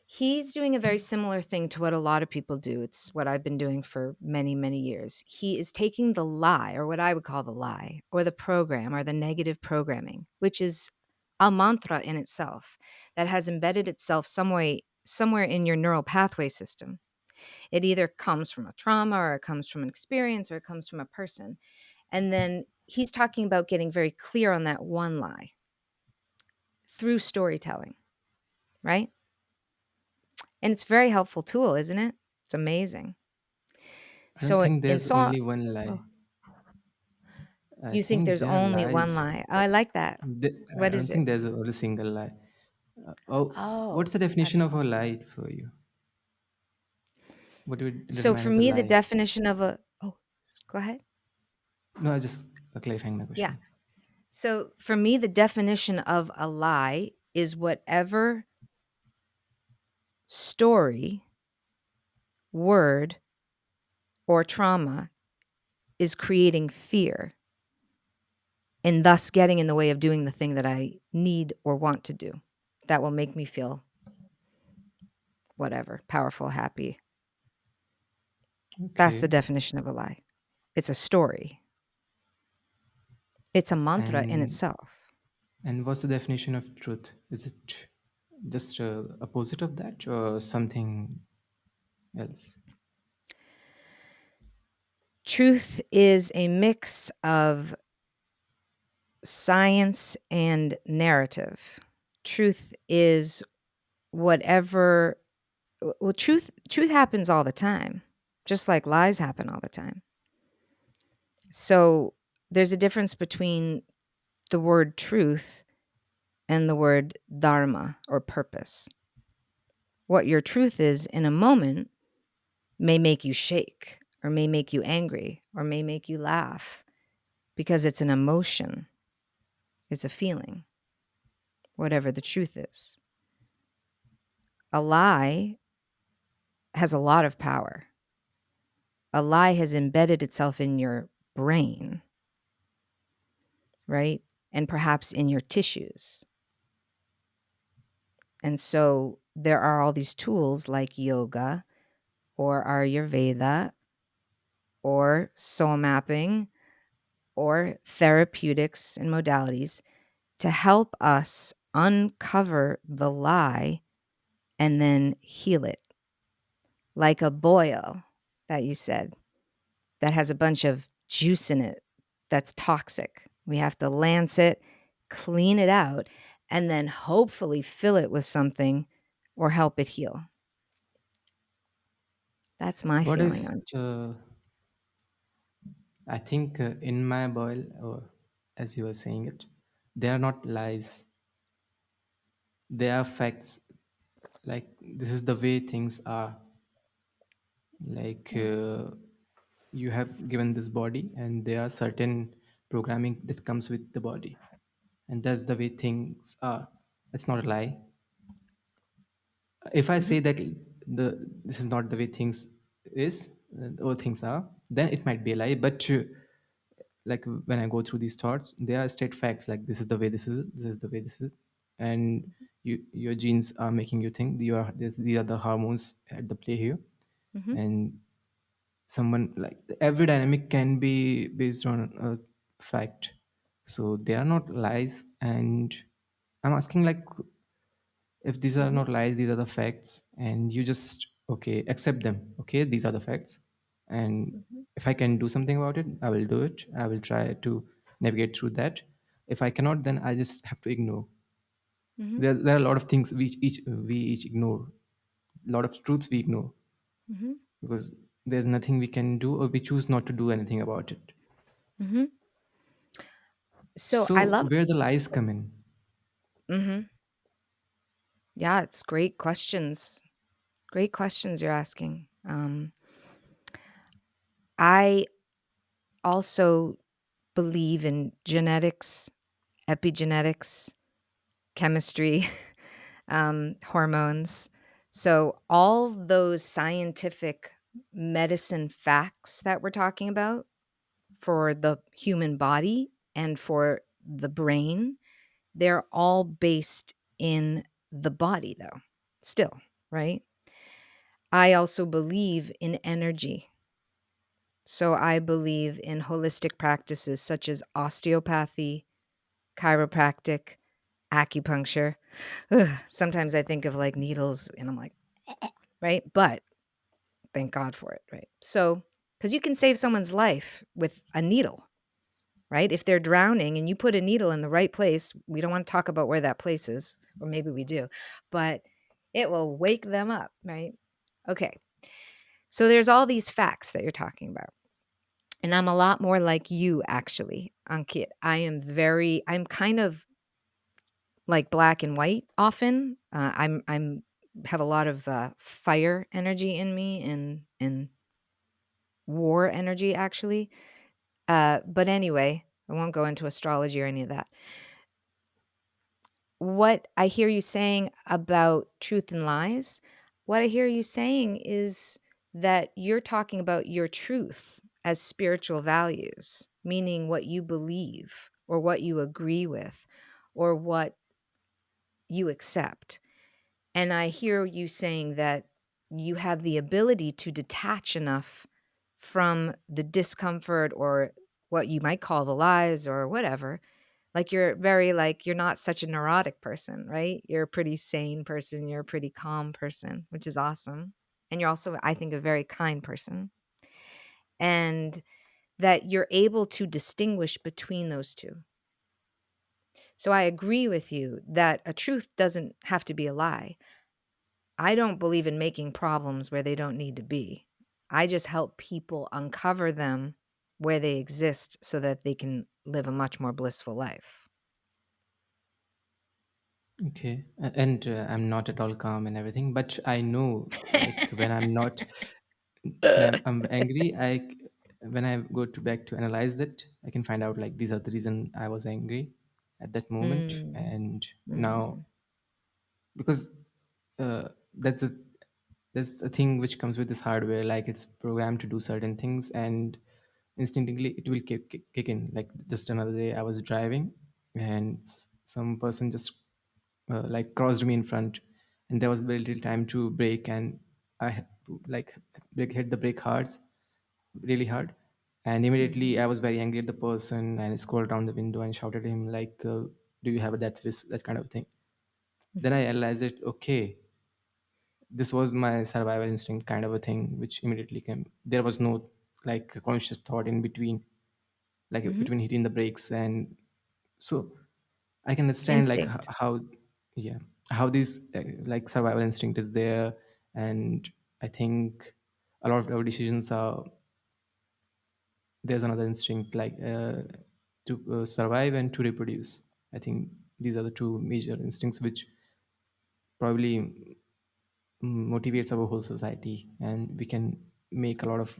He's doing a very similar thing to what a lot of people do. It's what I've been doing for many, many years. He is taking the lie, or what I would call the lie, or the program, or the negative programming, which is a mantra in itself that has embedded itself somewhere in your neural pathway system. It either comes from a trauma, or it comes from an experience, or it comes from a person. And then he's talking about getting very clear on that one lie through storytelling, right? And it's a very helpful tool, isn't it? It's amazing. I don't So think in there's so only one oh, lie. I you think think there's there are only one lies. lie. Oh, I like that. I What don't is it? think there's only a single lie. Oh, What's the I definition don't of know. a lie for you? What do you So determine for as a me, the lie? definition of a oh, go ahead. No, I just clarifying my Yeah. question. So for me, the definition of a lie is whatever story, word, or trauma is creating fear and thus getting in the way of doing the thing that I need or want to do. That will make me feel whatever, powerful, happy. That's the Okay. definition of a lie. It's a story. It's a mantra in And itself. what's the definition of truth? Is it just opposite of that or something else? Truth is a mix of science and narrative. Truth is whatever well truth happens all the time, just like lies happen all the time. So there's a difference between the word truth and the word dharma or purpose. What your truth is in a moment may make you shake or may make you angry or may make you laugh because it's an emotion, it's a feeling, whatever the truth is. A lie has a lot of power. A lie has embedded itself in your brain, right? And perhaps in your tissues. And so there are all these tools like yoga or Ayurveda or soul mapping or therapeutics and modalities to help us uncover the lie and then heal it. Like a boil that you said that has a bunch of juice in it that's toxic. We have to lance it, clean it out, and then hopefully fill it with something or help it heal. That's my What feeling if on. I think in my boil, or as you were saying it, they are not lies. They are facts. Like this is the way things are. Like you have given this body, and there are certain programming that comes with the body, and that's the way things are. It's not a lie. If I Mhm, say that this is not the way things is or things are, then it might be a lie. But like when I go through these thoughts, they are straight facts. Like this is the way this is the way this is, and your genes are making you think these are the hormones at the play here. mhm, And someone, like every dynamic can be based on a fact, so they are not lies. And I'm asking, like, if these are mhm, not lies, these are the facts, and you just okay accept them. Okay, these are the facts, and mhm, if I can do something about it, I will do it. I will try to navigate through that. If I cannot, then I just have to ignore. mhm, There are a lot of things we each ignore, a lot of truths we ignore, mhm, because there's nothing we can do, or we choose not to do anything about it. mhm. So I So love where the lies come in? mhm. Yeah, it's great questions. Great questions you're asking. I also believe in genetics, epigenetics, chemistry, hormones. So, all those scientific medicine facts that we're talking about for the human body and for the brain, they're all based in the body, though, still, right? I also believe in energy. So, I believe in holistic practices such as osteopathy, chiropractic, acupuncture. Ugh, sometimes I think of like needles and I'm like, right? But thank God for it, right? So, because you can save someone's life with a needle, right? If they're drowning and you put a needle in the right place, we don't want to talk about where that place is, or maybe we do, but it will wake them up, right? Okay. So there's all these facts that you're talking about. And I'm a lot more like you, actually, Ankit. I'm kind of like black and white often. I'm have a lot of fire energy in me and war energy, actually. But anyway, I won't go into astrology or any of that. What I hear you saying about truth and lies, what I hear you saying is that you're talking about your truth as spiritual values, meaning what you believe or what you agree with or what you accept. And I hear you saying that you have the ability to detach enough from the discomfort or what you might call the lies or whatever. Like you're not such a neurotic person, right? You're a pretty sane person. You're a pretty calm person, which is awesome. And you're also, I think, a very kind person. And that you're able to distinguish between those two. So I agree with you that a truth doesn't have to be a lie. I don't believe in making problems where they don't need to be. I just help people uncover them where they exist so that they can live a much more blissful life. Okay, and I'm not at all calm and everything, but I know, like, when I'm not, when I'm angry, when I go to back to analyze that, I can find out like these are the reason I was angry at that moment, Mm, and now mm, because uh, that's a that's a thing which comes with this hardware, like it's programmed to do certain things, and instinctively it will kick in. Like just another day, I was driving, and some person just like crossed me in front, and there was very little time to brake, and like hit the brake hard, really hard, and immediately mhm, I was very angry at the person and scrolled down the window and shouted at him like, "Do you have a that that kind of thing?" Then mhm, I realized it. Okay, this was my survival instinct kind of a thing, which immediately came. There was no like conscious thought in between, like mhm. between hitting the brakes, and so I can understand like Instinct. how, yeah, how this like survival instinct is there, and I think a lot of our decisions are, there's another instinct like to survive and to reproduce. I think these are the two major instincts which probably motivates our whole society, and we can make a lot of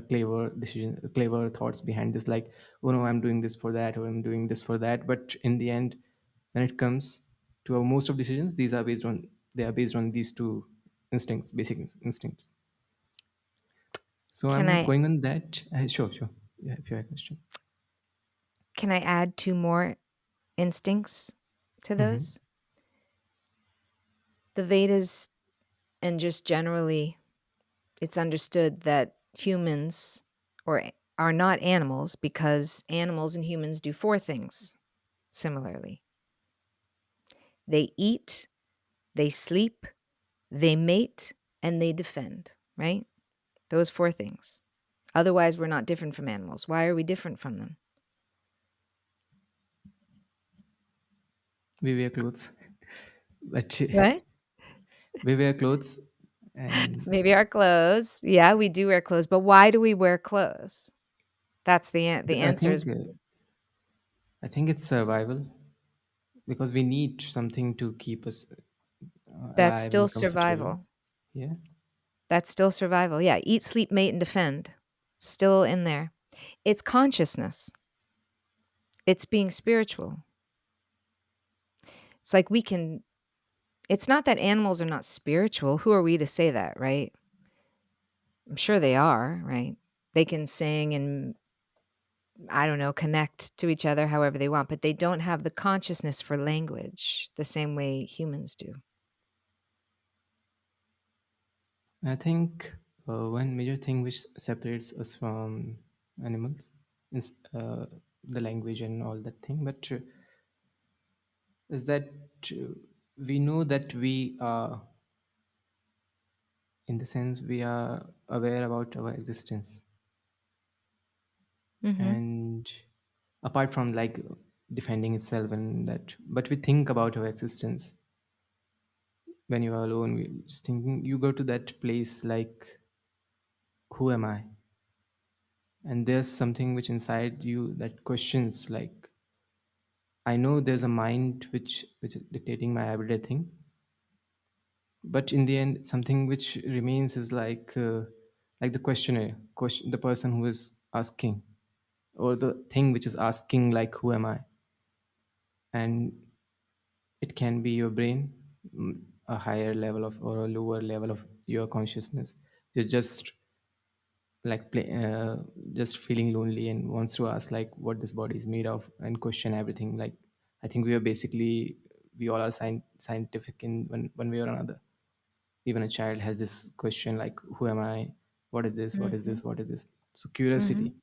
clever decision, clever thoughts behind this, like, oh no, I'm doing this for that, or I'm doing this for that, but in the end, when it comes to our most of decisions, these are based on, they are based on these two instincts, basic instincts. So I'm Can not I going on that. Sure, yeah, if you have a question. can I add two more instincts to Hmm. those? The Vedas and just generally it's understood that humans are not animals because animals and humans do four things similarly. They eat, they sleep, they mate, and they defend, right? Those four things. Otherwise, we're not different from animals. Why are we different from them? We wear clothes, but What? we wear clothes, and Maybe our clothes. Yeah, we do wear clothes, but why do we wear clothes? That's the I answer is think I think it's survival, because we need something to keep us that's alive still and comfortable. survival. Yeah, That's still survival. Yeah, eat, sleep, mate, and defend. Still in there. It's consciousness. It's being spiritual. It's like we can it's not that animals are not spiritual. Who are we to say that, right? I'm sure they are, right? They can sing and I don't know, connect to each other however they want, but they don't have the consciousness for language the same way humans do. I think one major thing which separates us from animals is the language and all that thing, but is that uh, we know that we are, in the sense we are aware about our existence, Mhm. and apart from like defending itself and that, but we think about our existence. When you are alone, we just thinking, you go to that place like who am I? And there's something which inside you that questions, like, I know there's a mind which is dictating my everyday thing, but in the end something which remains is like the questionnaire question, the person who is asking, or the thing which is asking, like, who am I? And it can be your brain, a higher level of, or a lower level of your consciousness. You're just like just feeling lonely and wants to ask, like, what this body is made of, and question everything. Like, I think we are basically, we all are scientific in one way or another. Even a child has this question, like, who am I? What is this? What is Mhm. this? What is this? So Mhm. curiosity.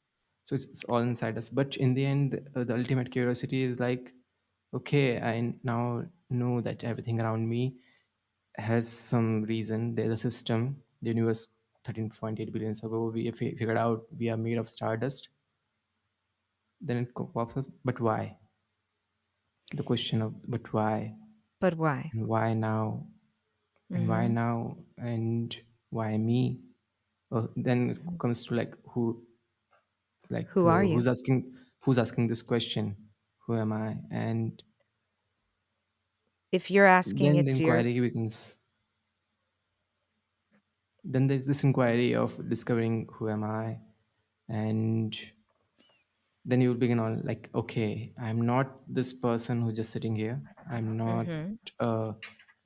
So it's all inside us, but in the end, the ultimate curiosity is like, okay, I now know that everything around me has some reason. There's a system. The universe, 13.8 billion years ago, we figured out we are made of stardust. Then it pops up, but why? The question of, but why? But why? And why now? And why Mhm. now? And why me? Then it Mhm. comes to, like, who, like, Who are you? who's asking this question, who am I? And If you're asking, then the it's your inquiry begins. Then there's this inquiry of discovering who am I. And then you will begin on, like, okay, I'm not this person who's just sitting here. I'm not, Mhm. uh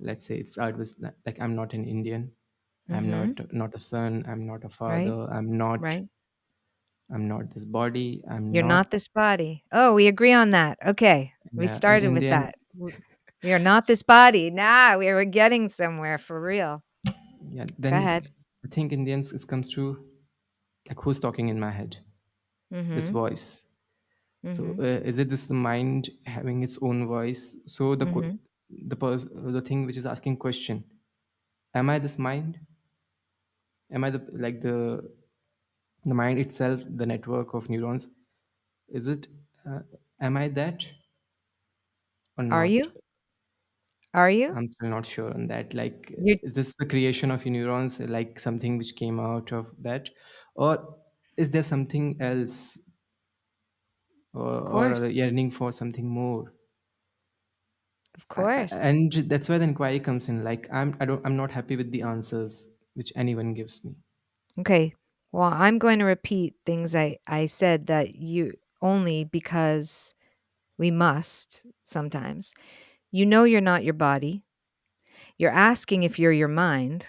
let's say it's art was like, I'm not an Indian. I'm Mhm. not a son. I'm not a Right? father. I'm not, Right? I'm not this body. I'm You're not. not this body. Oh, we agree on that. Okay. We Yeah, started in with the end. that. We are not this body. Nah, we were getting somewhere for real. Yeah, Go then ahead. I think in the end it comes to, like, who's talking in my head, this Mhm. voice. So Mhm. is it this the mind having its own voice? So Mhm. the thing which is asking question, am I this mind? Am I the mind itself, the network of neurons? Is it, uh, am I that or Are not? you? Are you? I'm still not sure on that. Like, You is this the creation of your neurons, like something which came out of that, or is there something else, Of or a course. yearning for something more? Of course. And that's where the inquiry comes in. Like, I'm not happy with the answers which anyone gives me. Okay. Well, I'm going to repeat things I said that you only because we must sometimes. You know you're not your body. You're asking if you're your mind.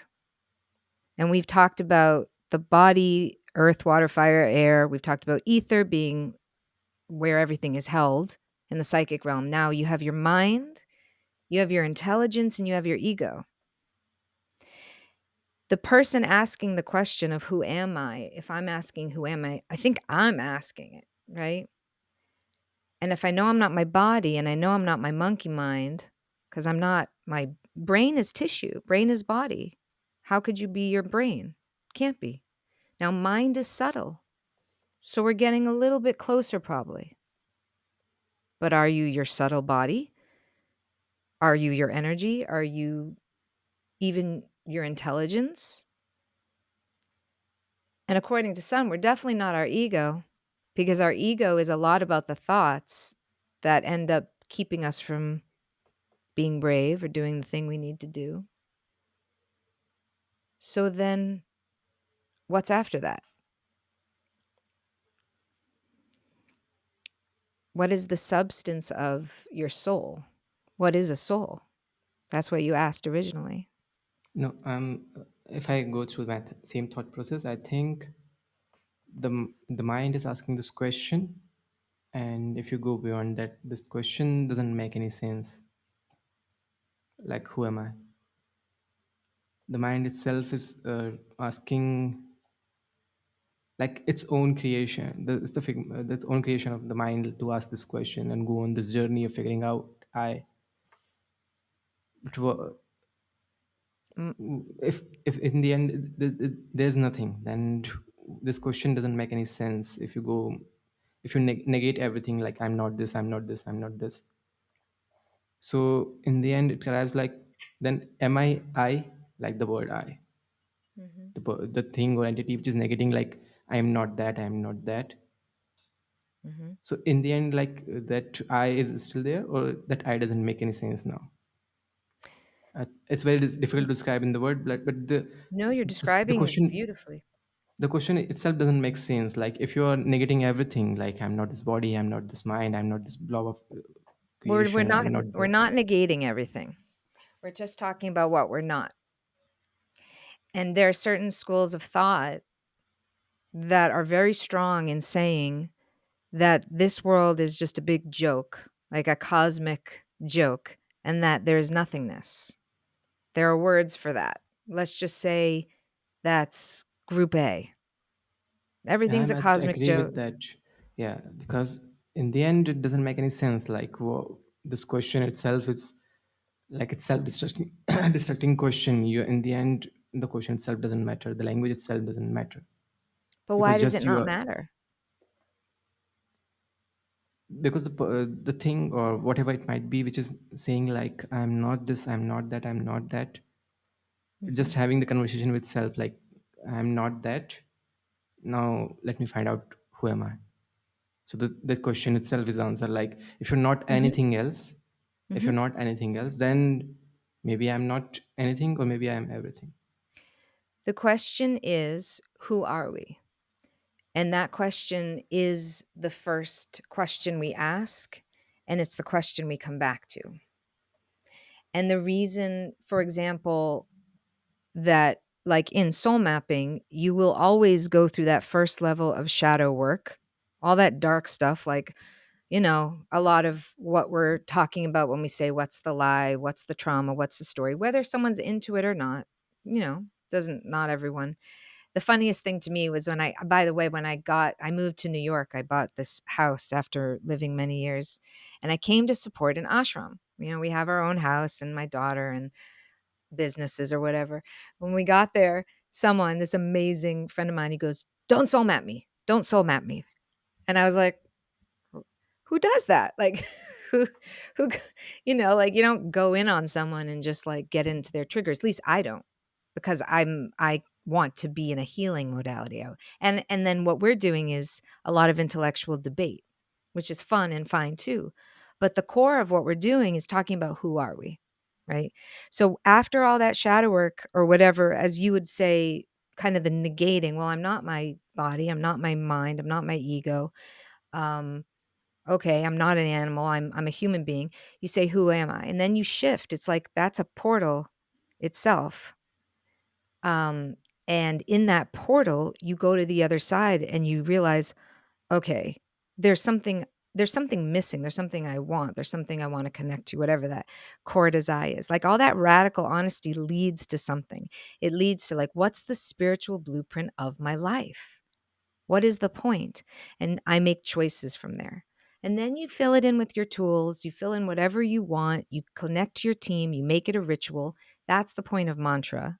And we've talked about the body, earth, water, fire, air. We've talked about ether being where everything is held in the psychic realm. Now you have your mind, you have your intelligence, and you have your ego. The person asking the question of who am I, if I'm asking who am I think I'm asking it, right? And if I know I'm not my body and I know I'm not my monkey mind, because I'm not, my brain is tissue, brain is body. How could you be your brain? Can't be. Now, mind is subtle. So we're getting a little bit closer, probably. But are you your subtle body? Are you your energy? Are you even your intelligence? And according to some, we're definitely not our ego, because our ego is a lot about the thoughts that end up keeping us from being brave or doing the thing we need to do. So then, what's after that? What is the substance of your soul? What is a soul? That's what you asked originally. No, if I go through that same thought process, I think the mind is asking this question, and if you go beyond that, this question doesn't make any sense. Like, who am I? The mind itself is asking, like, its own creation. It's the own creation of the mind to ask this question and go on this journey of figuring out I. But Mm, if in the end there's nothing, then this question doesn't make any sense. If you go, if you negate everything, like, I'm not this, I'm not this, I'm not this. So in the end it arrives, like, then am I, like the word I? Mhm. The thing or entity which is negating, like I am not that, I am not that. Mhm. So in the end, like that I is still there, or that I doesn't make any sense now. It's very difficult to describe in the word, but No, you're the describing it question, beautifully. the question itself doesn't make sense. Like if you are negating everything, like I'm not this body, I'm not this mind, I'm not this blob of We're creation, not I'm not we're the. not negating everything. We're just talking about what we're not. And there are certain schools of thought that are very strong in saying that this world is just a big joke, like a cosmic joke, and that there is nothingness. There are words for that. Let's just say that's group A. Yeah, Everything's a I cosmic agree joke. with that. Yeah, because in the end, it doesn't make any sense. Like this question itself is like it's self-destructing, destructing question. You in the end, the question itself doesn't matter. The language itself doesn't matter But because why does it just you not are, matter? because the thing or whatever it might be, which is saying like I'm not this, I'm not that, I'm not that. Just Mhm. having the conversation with self, like I'm not that. Now let me find out who am I. So the question itself is answer, like if you're not Mhm. anything else, if you're Mhm. not anything else, then maybe I'm not anything, or maybe I'm everything. The question is, who are we? And that question is the first question we ask, and it's the question we come back to. And the reason, for example, that like in soul mapping, you will always go through that first level of shadow work, all that dark stuff, like, a lot of what we're talking about when we say, what's the lie, what's the trauma, what's the story, whether someone's into it or not, doesn't, not everyone. The funniest thing to me was by the way, when I moved to New York, I bought this house after living many years, and I came to support an ashram. We have our own house and my daughter and businesses or whatever. When we got there, this amazing friend of mine, he goes, "Don't soul map me. Don't soul map me." And I was like, who does that? Like, who, who, like you don't go in on someone and just like get into their triggers. At least I don't, because I want to be in a healing modality. And then what we're doing is a lot of intellectual debate, which is fun and fine too. But the core of what we're doing is talking about who are we, right? So after all that shadow work or whatever, as you would say, kind of the negating, well, I'm not my body, I'm not my mind, I'm not my ego. Um, okay, I'm not an animal, I'm a human being. You say, "Who am I?" And then you shift. It's like that's a portal itself. Um, and in that portal, you go to the other side and you realize, okay, there's something there's something missing. There's something I want. There's something I want to connect to, whatever that core desire is. Like all that radical honesty leads to something. It leads to like, what's the spiritual blueprint of my life? What is the point? And I make choices from there. And then you fill it in with your tools, you fill in whatever you want, you connect to your team, you make it a ritual. That's the point of mantra.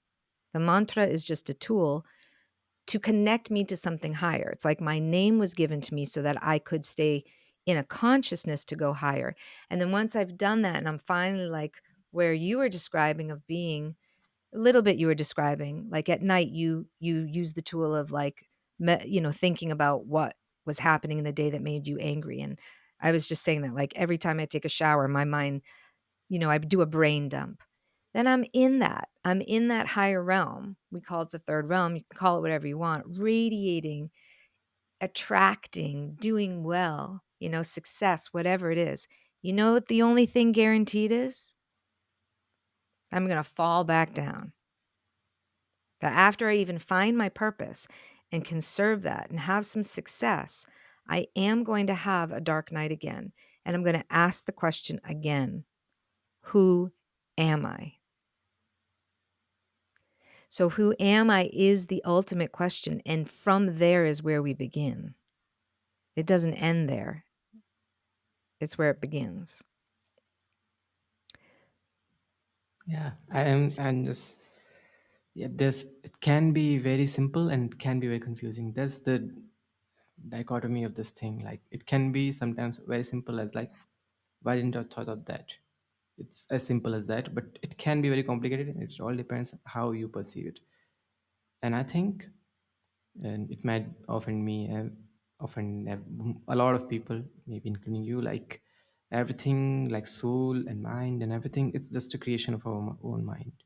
The mantra is just a tool to connect me to something higher. It's like my name was given to me so that I could stay in a consciousness to go higher. And then once I've done that and I'm finally like where you were describing of being a little bit you were describing, like at night you use the tool of like thinking about what was happening in the day that made you angry. And I was just saying that like every time I take a shower, my mind, I do a brain dump. Then I'm in that higher realm. We call it the third realm. You can call it whatever you want. Radiating, attracting, doing well, success, whatever it is. You know what the only thing guaranteed is? I'm going to fall back down. That after I even find my purpose and can serve that and have some success, I am going to have a dark night again. And I'm going to ask the question again, who am I? So, who am I is the ultimate question. And from there is where we begin. It doesn't end there, it's where it begins. Yeah, I am, and just yeah, there's it can be very simple and it can be very confusing. There's the dichotomy of this thing. Like it can be sometimes very simple as like, why didn't I thought of that? It's as simple as that, but it can be very complicated, and it all depends how you perceive it. And I think, and it might offend me and offend a lot of people, maybe including you, like everything, like soul and mind and everything, it's just a creation of our own mind.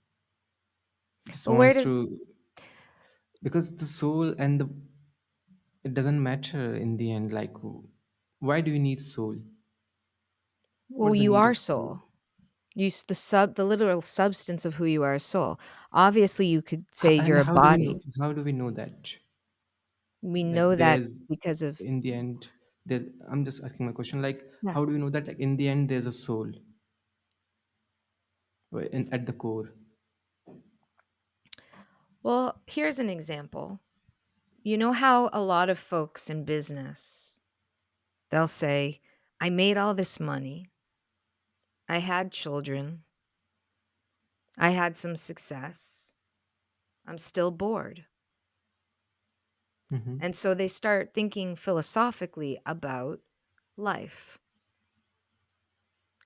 Just But where wants does to, because the soul and the, it doesn't matter in the end. Like, why do you need soul? well, What's the you need are of soul? soul. The literal substance of who you are is soul. Obviously, you could say And you're a how do we know? body. How do we know that? We Like, know that there's, because of in the end, there's. I'm just asking my question. Like, yeah. how do we know that? Like, in the end, there's a soul, at the core. Well, here's an example. You know how a lot of folks in business, they'll say, "I made all this money. I had children. I had some success. I'm still bored." Hmm. And so they start thinking philosophically about life.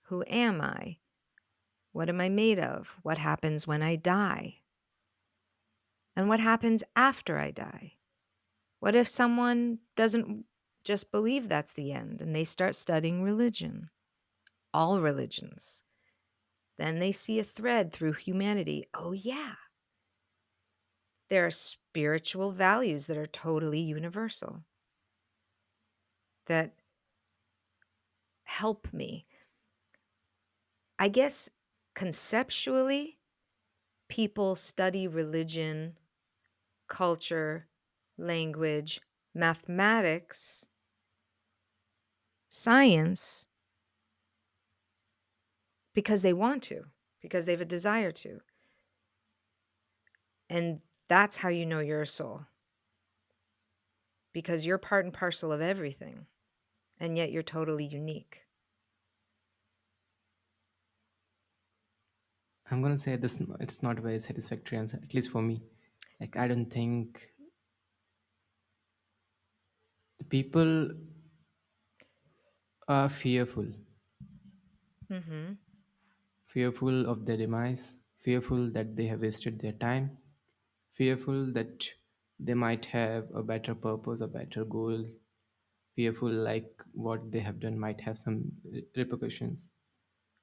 Who am I? What am I made of? What happens when I die? And what happens after I die? What if someone doesn't just believe that's the end and they start studying religion? All religions. Then they see a thread through humanity. Oh, yeah, there are spiritual values that are totally universal that help me. I guess conceptually, people study religion, culture, language, mathematics, science because they want to, because they have a desire to. And that's how you know you're a soul, because you're part and parcel of everything, and yet you're totally unique. I'm gonna say this. It's not a very satisfactory answer, at least for me. Like, I don't think the people are fearful, Mm-hmm. fearful of their demise, fearful that they have wasted their time, fearful that they might have a better purpose, a better goal, fearful like what they have done might have some repercussions,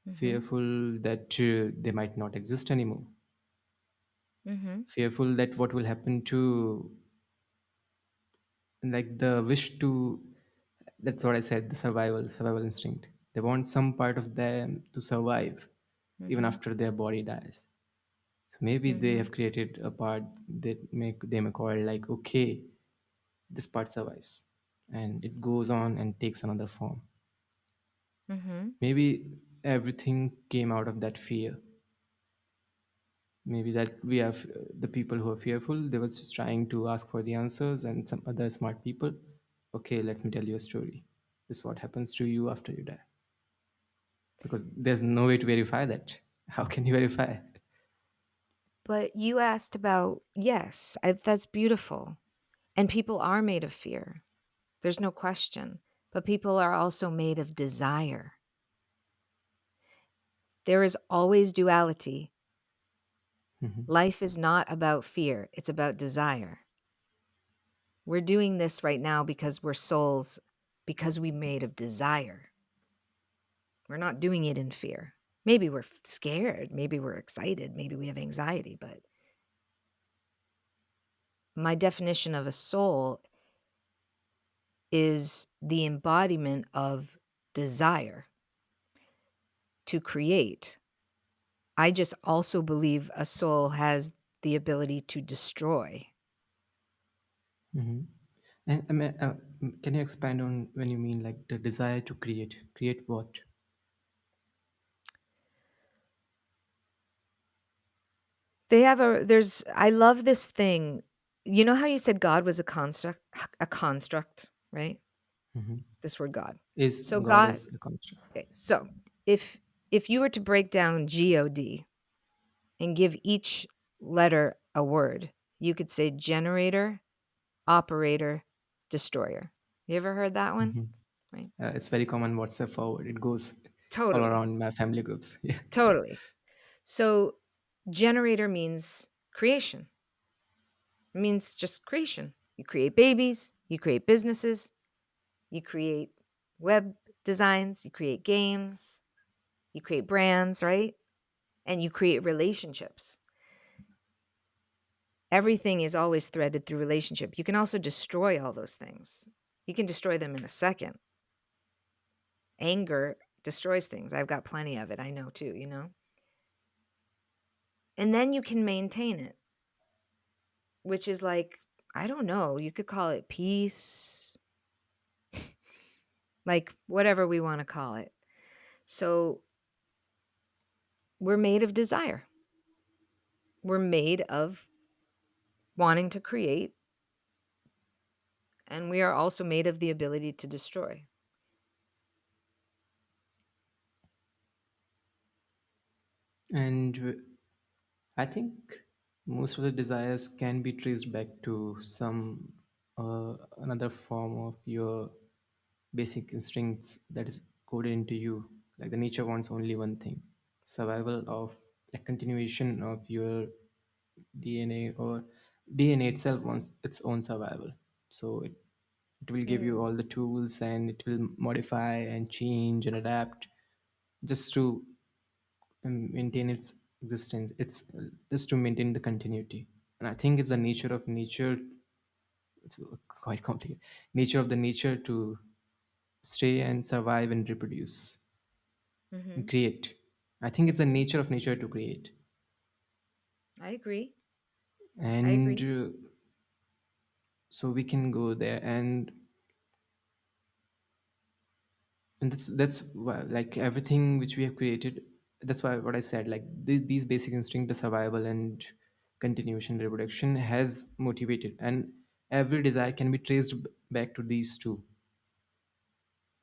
Mm-hmm. fearful that they might not exist anymore, Mm-hmm. fearful that what will happen to, like, the wish to, that's what I said, the survival instinct. They want some part of them to survive even Mm-hmm. after their body dies. So maybe they Mm-hmm. have created a part that make they may call, like, okay, this part survives and it goes on and takes another form. Mm-hmm. Maybe everything came out of that fear. Maybe that we have, the people who are fearful, they were just trying to ask for the answers, and some other smart people, okay, let me tell you a story. This is what happens to you after you die, because there's no way to verify that. How can you verify? But you asked about, yes, that's beautiful. And people are made of fear. There's no question. But people are also made of desire. There is always duality. Mhm. Life is not about fear, it's about desire. We're doing this right now because we're souls, because we made of desire. We're not doing it in fear. Maybe we're scared, maybe we're excited, maybe we have anxiety, but my definition of a soul is the embodiment of desire to create. I just also believe a soul has the ability to destroy. Mhm. And can you expand on when you mean like the desire to create what? I love this thing. You know how you said God was a construct, right? Mhm. This word God. Is So God God, is a construct? okay, so if if you were to break down God and give each letter a word, you could say generator, operator, destroyer. You ever heard that one? Mhm. Right? It's very common WhatsApp forward. It goes all Totally. around my family groups. Yeah. Totally. So generator means creation, It means just creation. You create babies, you create businesses, you create web designs, you create games, you create brands, right? And you create relationships. Everything is always threaded through relationship. You can also destroy all those things. You can destroy them in a second. Anger destroys things. I've got plenty of it. I know too, you know? And then you can maintain it, which is like, I don't know, you could call it peace, like whatever we want to call it. So we're made of desire. We're made of wanting to create, and we are also made of the ability to destroy. And I think most of the desires can be traced back to some another form of your basic instincts that is coded into you. Like the nature wants only one thing: survival of, like, continuation of your DNA, or DNA itself wants its own survival. So it will give you Mm, all the tools, and it will modify and change and adapt just to maintain its existence. It's just to maintain the continuity. And I think it's the nature of nature. It's quite complicated. Nature of the nature to stay and survive and reproduce and hmm. create. I think it's the nature of nature to create. I agree. I And agree. so we can go there, and that's why, like, everything which we have created, that's why what I said, like, these basic instinct, the survival and continuation, reproduction, has motivated, and every desire can be traced back to these two.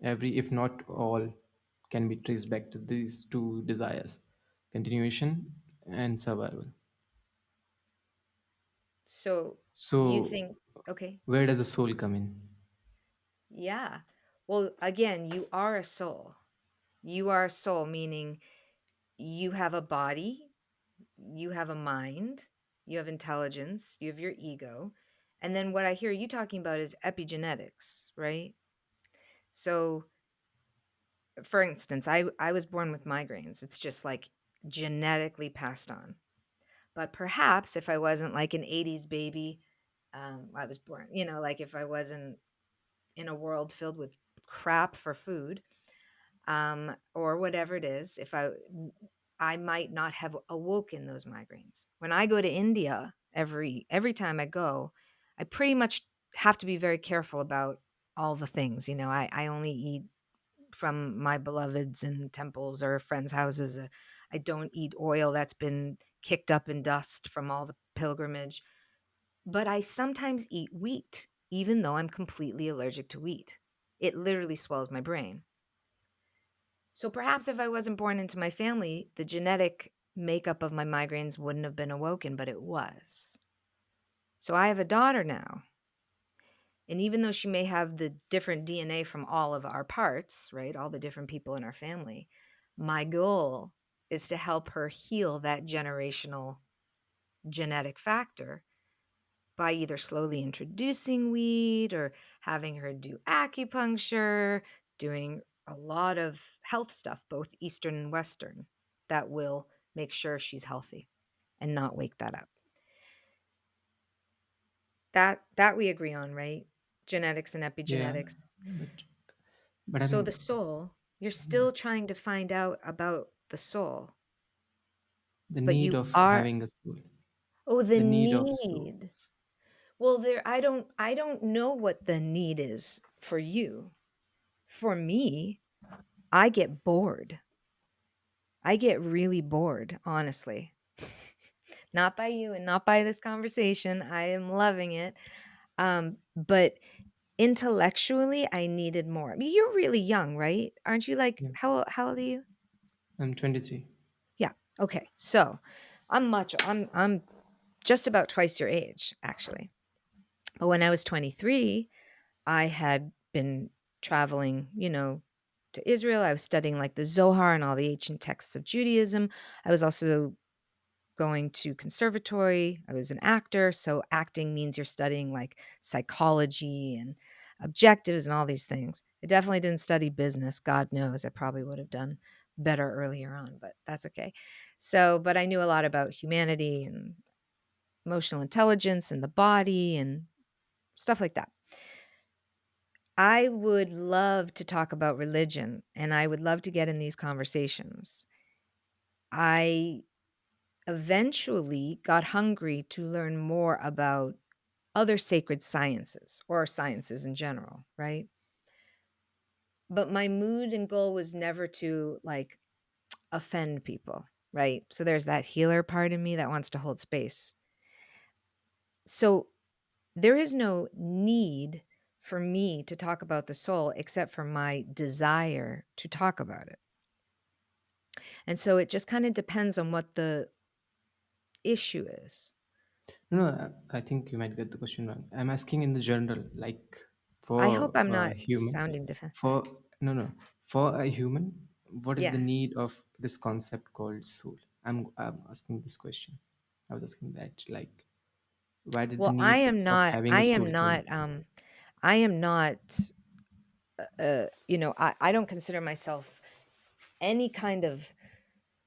Every, if not all, can be traced back to these two desires: continuation and survival. So you So think, okay, where does the soul come in? yeah. Well, again, you are a soul. You are a soul, meaning you have a body, you have a mind, you have intelligence, you have your ego. And then what I hear you talking about is epigenetics, right? So, for instance, I was born with migraines. It's just like genetically passed on. But perhaps if I wasn't like an 80s baby, I was born, like if I wasn't in a world filled with crap for food, or whatever it is, if I might not have awoken those migraines. When I go to India, every time I go, I pretty much have to be very careful about all the things. I only eat from my beloveds in temples or friends' houses. I don't eat oil that's been kicked up in dust from all the pilgrimage. But I sometimes eat wheat, even though I'm completely allergic to wheat. It literally swells my brain. So perhaps if I wasn't born into my family, the genetic makeup of my migraines wouldn't have been awoken, but it was. So I have a daughter now. And even though she may have the different DNA from all of our parts, right, all the different people in our family, my goal is to help her heal that generational genetic factor by either slowly introducing weed or having her do acupuncture, doing a lot of health stuff, both Eastern and Western, that will make sure she's healthy and not wake that up. That we agree on, right? Genetics and Yeah, epigenetics. but I So the mean, soul, you're yeah, still trying to find out about the soul, the but need you of are, having a soul, oh, the the need of soul. need. Well, I don't know what the need is for you. For me, I get bored. I get really bored, honestly. Not by you and not by this conversation. I am loving it. But intellectually, I needed more. I mean, you're really young, right? Aren't you like Yeah, how old are you? I'm 23. Yeah. Okay. So I'm just about twice your age, actually. But when I was 23, I had been traveling, to Israel. I was studying like the Zohar and all the ancient texts of Judaism. I was also going to conservatory. I was an actor, so acting means you're studying like psychology and objectives and all these things. I definitely didn't study business. God knows I probably would have done better earlier on, but that's okay. So, but I knew a lot about humanity and emotional intelligence and the body and stuff like that. I would love to talk about religion and I would love to get in these conversations. I eventually got hungry to learn more about other sacred sciences or sciences in general, right? But my mood and goal was never to like offend people, right? So there's that healer part of me that wants to hold space. So there is no need for me to talk about the soul except for my desire to talk about it. And so it just kind of depends on what the issue is. No, no, I think you might get the question wrong. I'm asking in the general, like I hope for I'm a not human, sounding different. for no, no, for a human, what is the Yeah. need of this concept called soul? I'm asking this question. I was asking that, like, why did the Well, I need am of not having I a am soul came? not I am not I don't consider myself any kind of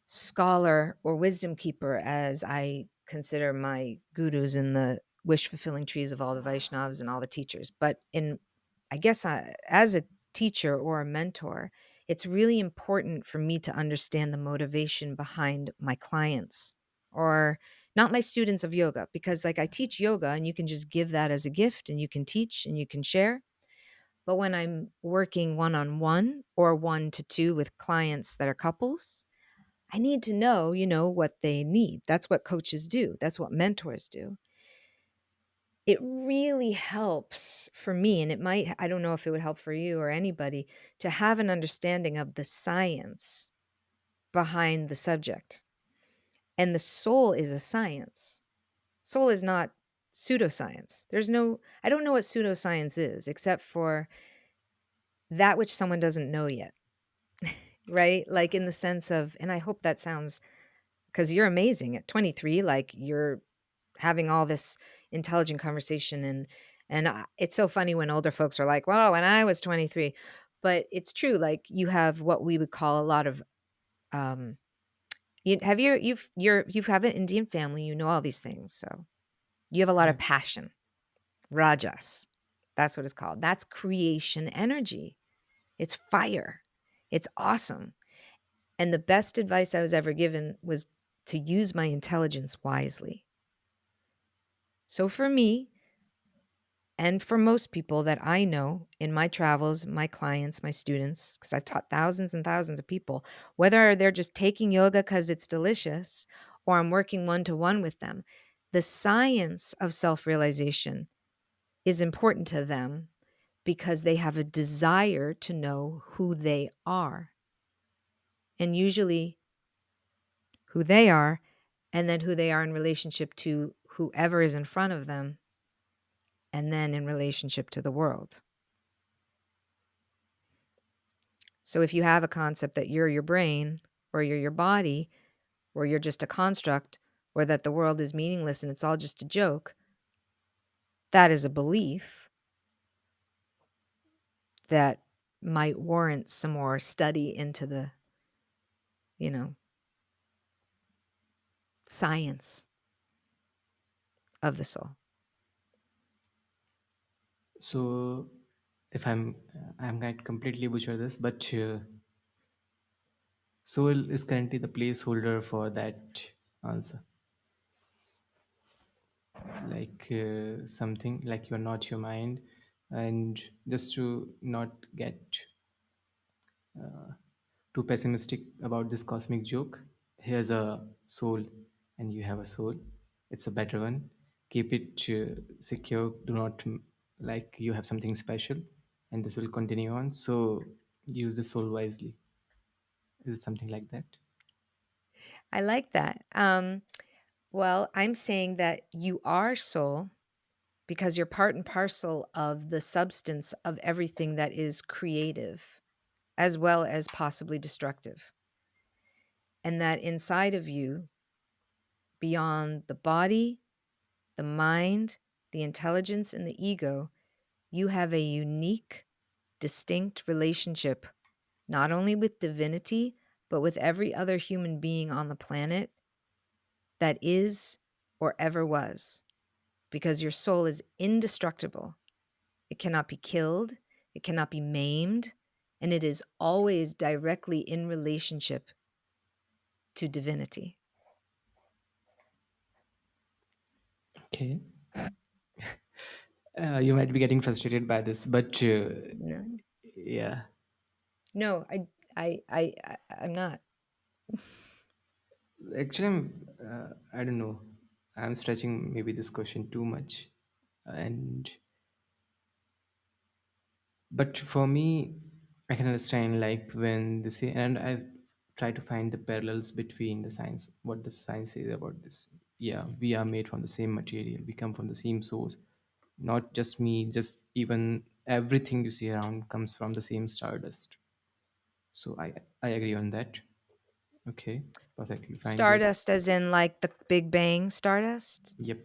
scholar or wisdom keeper as I consider my gurus in the wish fulfilling trees of all the Vaishnavas and all the teachers. But I guess as a teacher or a mentor, it's really important for me to understand the motivation behind my clients or not my students of yoga, because like I teach yoga and you can just give that as a gift and you can teach and you can share. But when I'm working one on one or one to two with clients that are couples, I need to know, what they need. That's what coaches do. That's what mentors do. It really helps for me, and I don't know if it would help for you or anybody, to have an understanding of the science behind the subject. And the soul is a science. Soul is not pseudoscience. I don't know what pseudoscience is, except for that which someone doesn't know yet, right? Like in the sense of, and I hope that sounds, because you're amazing at 23, like you're having all this intelligent conversation it's so funny when older folks are like, "Wow, when I was 23." But it's true, like you have what we would call a lot of um you have an Indian family, you know all these things. So you have a lot Yeah. of passion, rajas. That's what it's called. That's creation energy. It's fire. It's awesome. And the best advice I was ever given was to use my intelligence wisely. So for me, and for most people that I know in my travels, my clients, my students, because I've taught thousands and thousands of people, whether they're just taking yoga because it's delicious or I'm working one to one with them, the science of self realization is important to them because they have a desire to know who they are. And usually who they are, and then who they are in relationship to whoever is in front of them, and then in relationship to the world. So if you have a concept that you're your brain or you're your body or you're just a construct or that the world is meaningless and it's all just a joke, that is a belief that might warrant some more study into the, you know, science of the soul. So, if I'm going to completely butcher this, but soul is currently the placeholder for that answer. Like something like you're not your mind, and just to not get too pessimistic about this cosmic joke, here's a soul and you have a soul. It's a better one. Keep it secure. Do not like you have something special, and this will continue on. So use the soul wisely. Is it something like that? I like that. Well, I'm saying that you are soul because you're part and parcel of the substance of everything that is creative as well as possibly destructive. And that inside of you beyond the body, the mind, the intelligence, and the ego, you have a unique, distinct relationship, not only with divinity, but with every other human being on the planet that is or ever was, because your soul is indestructible. It cannot be killed, it cannot be maimed, and it is always directly in relationship to divinity. Okay. You might be getting frustrated by this, but No, yeah. no, I'm not. Actually, I don't know. I'm stretching maybe this question too much, and but for me, I can understand like when they say, and I try to find the parallels between the science, what the science says about this. Yeah, we are made from the same material. We come from the same source. Not just me, just even everything you see around comes from the same stardust. So I agree on that. Okay, perfectly fine. Great. Stardust, as in like the Big Bang stardust? Yep.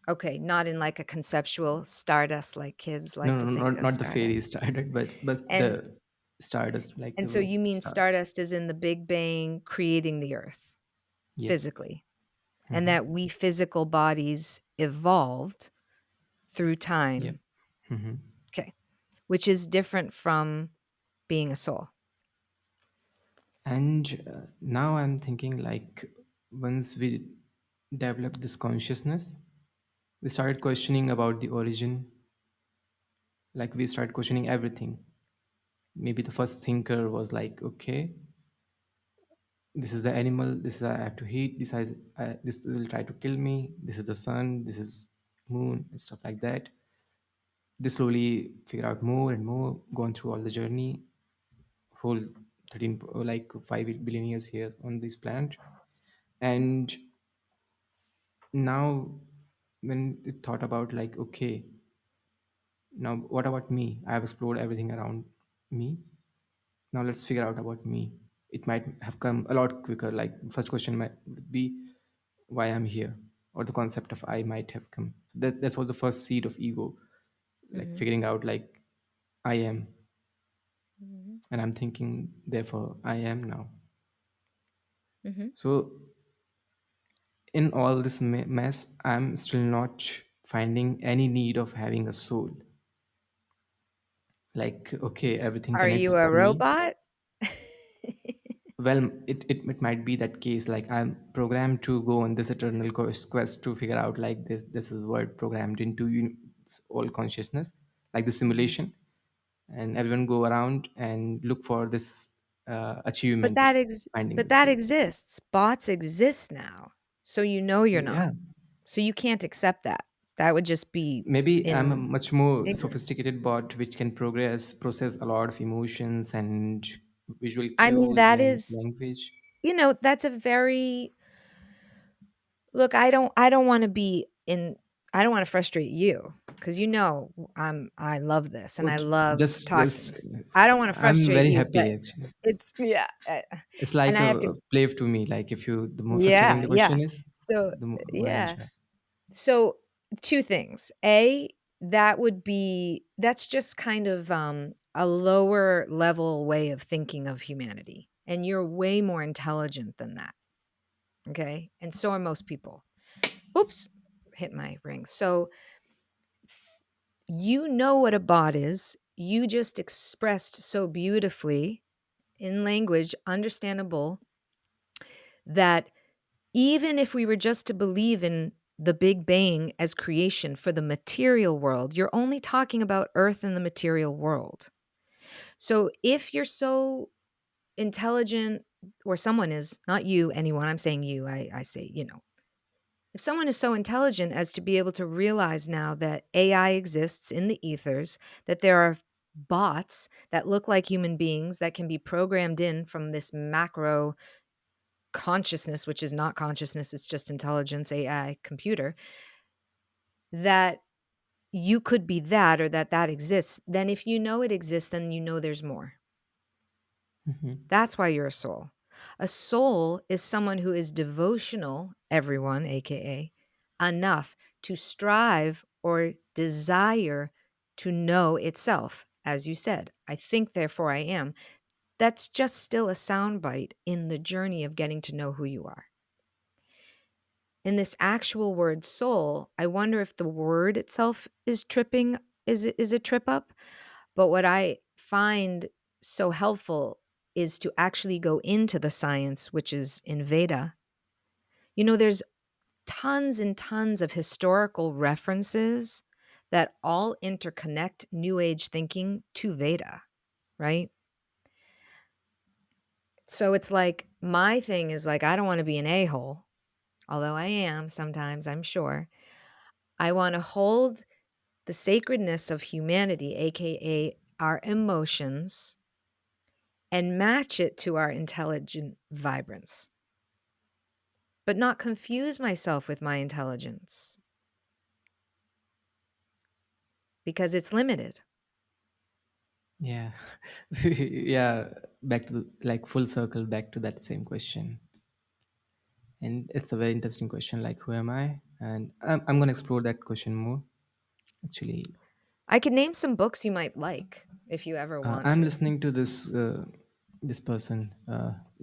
Okay, not in like a conceptual stardust like kids No, like no, to no, think not of not the fairy stardust. stardust, but And the stardust, like and the so way you mean stars. stardust is in the Big Bang creating the earth Yep. physically, and that we physical bodies evolved through Yep. time. Okay, which is different from being a soul. And now I'm thinking like once we developed this consciousness, we started questioning about the origin. Like we started questioning everything. Maybe the first thinker was like, okay, this is the animal. This is I have to eat. This will try to kill me. This is the sun. This is moon and stuff like that. They slowly figure out more and more, gone through all the journey, whole 13 like 5 billion years here on this planet. And now when it thought about like, okay, now what about me? I have explored everything around me. Now let's figure out about me. It might have come a lot quicker. Like first question might be why I'm here, or the concept of I might have come. That was the first seed of ego, like Hmm. figuring out like I am. Hmm. And I'm thinking therefore I am now. Hmm. So in all this mess, I'm still not finding any need of having a soul. Like, okay, everything Are connects you with a me. robot? Well, it might be that case. Like, I'm programmed to go on this eternal quest to figure out, like, this is what programmed into all consciousness, like the Mhm. simulation. And everyone go around and look for this But achievement, that finding but the that soul. exists. Bots exist now. So you know you're not. Yeah. So you can't accept that. That would just be Maybe I'm a in much more ignorance. sophisticated bot which can process a lot of emotions and visual I mean, cues that and is, language. that's a very look, I don't wanna be in I don't wanna frustrate you because I love this and I But love just talking. I don't wanna I'm frustrate very you, but happy actually. it's yeah, It's and like I have a to play to me. Like if you, the more frustrating yeah, the yeah. question is, So, the more I yeah. enjoy. So, 2 things. A, that's just kind of, a lower level way of thinking of humanity, and you're way more intelligent than that, okay? And so are most people. Oops, hit my ring. So, you know what a bot is. You just expressed so beautifully in language understandable that even if we were just to believe in the Big Bang as creation for the material world, you're only talking about Earth and the material world. So if you're so intelligent, or someone is, not you, anyone, I'm saying you, I say, if someone is so intelligent as to be able to realize now that AI exists in the ethers, that there are bots that look like human beings that can be programmed in from this macro consciousness, which is not consciousness, it's just intelligence, AI, computer, that you could be that or that exists, then if you know it exists, then you know there's more. Mhm. That's why you're a soul. A soul is someone who is devotional, everyone, AKA, enough to strive or desire to know itself. As you said, I think, therefore I am. That's just still a soundbite in the journey of getting to know who you are. In this actual word soul, I wonder if the word itself is tripping, is a trip up. But what I find so helpful is to actually go into the science, which is in Veda. There's tons and tons of historical references that all interconnect New Age thinking to Veda, right? So it's like my thing is like, I don't want to be an a hole, although I am sometimes, I'm sure. I want to hold the sacredness of humanity, AKA our emotions, and match it to our intelligent vibrance, but not confuse myself with my intelligence because it's limited. Yeah. Yeah, back to like full circle back to that same question. And it's a very interesting question, like who am I? And I'm going to explore that question more actually. I could name some books you might like if you ever want I'm to. listening to this person,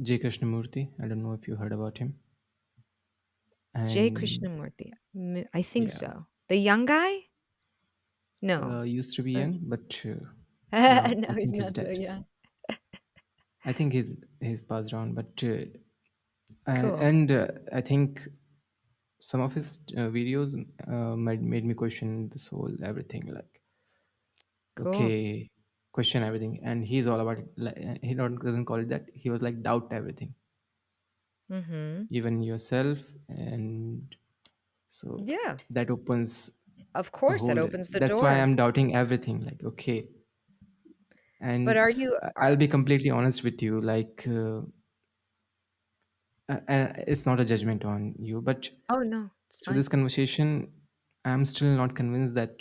J Krishnamurti. I don't know if you heard about him. J. And Krishnamurti. I think yeah, so. The young guy? No. used to be Uh, young, but now no, I he's think he's not so dead. young. I think he's passed on, but Cool. and I think some of his videos made me question this whole everything. Like, Cool. okay, question everything, and he's all about like, he don't doesn't call it that. He was like doubt everything, Mhm. even yourself, and so Yeah. that opens Of a course, that whole. opens the That's why door. I'm doubting everything. Like, okay, But and are you I'll are be completely honest with you. Like, and it's not a judgment on you, but Oh, no, it's through fine. this conversation, I'm still not convinced that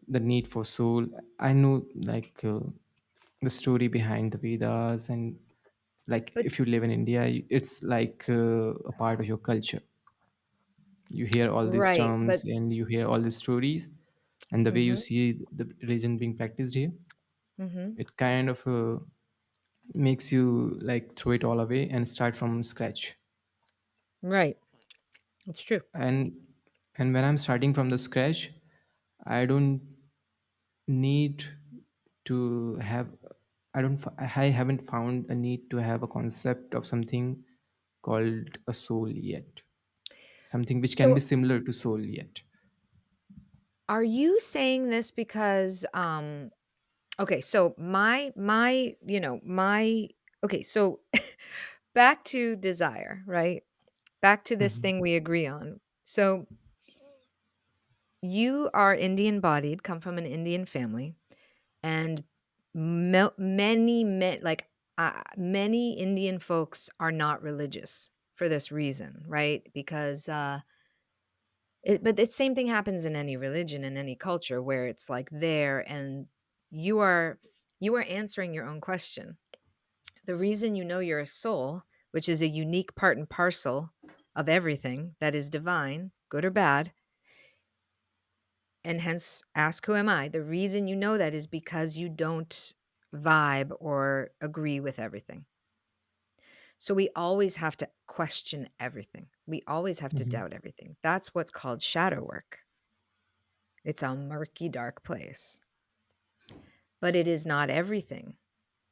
the need for soul. I know like the story behind the Vedas, and like But if you live in India, it's like a part of your culture. You hear all these right, but terms and you hear all these stories, and the way you mhm, see the religion being practiced here, mhm. it kind of makes you like throw it all away and start from scratch. Right. It's true. And and when I'm starting from the scratch, I don't need to have I haven't found a need to have a concept of something called a soul yet, something which can be So, similar to soul yet. are you saying this because okay, so my okay, so back to desire, right? Back to this Mhm. thing we agree on. So, you are Indian bodied, come from an Indian family, and many Indian folks are not religious for this reason, right? Because but the same thing happens in any religion, in any culture, where it's like there, and you are you are answering your own question. The reason you know you're a soul, which is a unique part and parcel of everything that is divine, good or bad, and hence ask, who am I? The reason you know that is because you don't vibe or agree with everything. So we always have to question everything. We always have to Mhm. doubt everything. That's what's called shadow work. It's a murky, dark place, but it is not everything.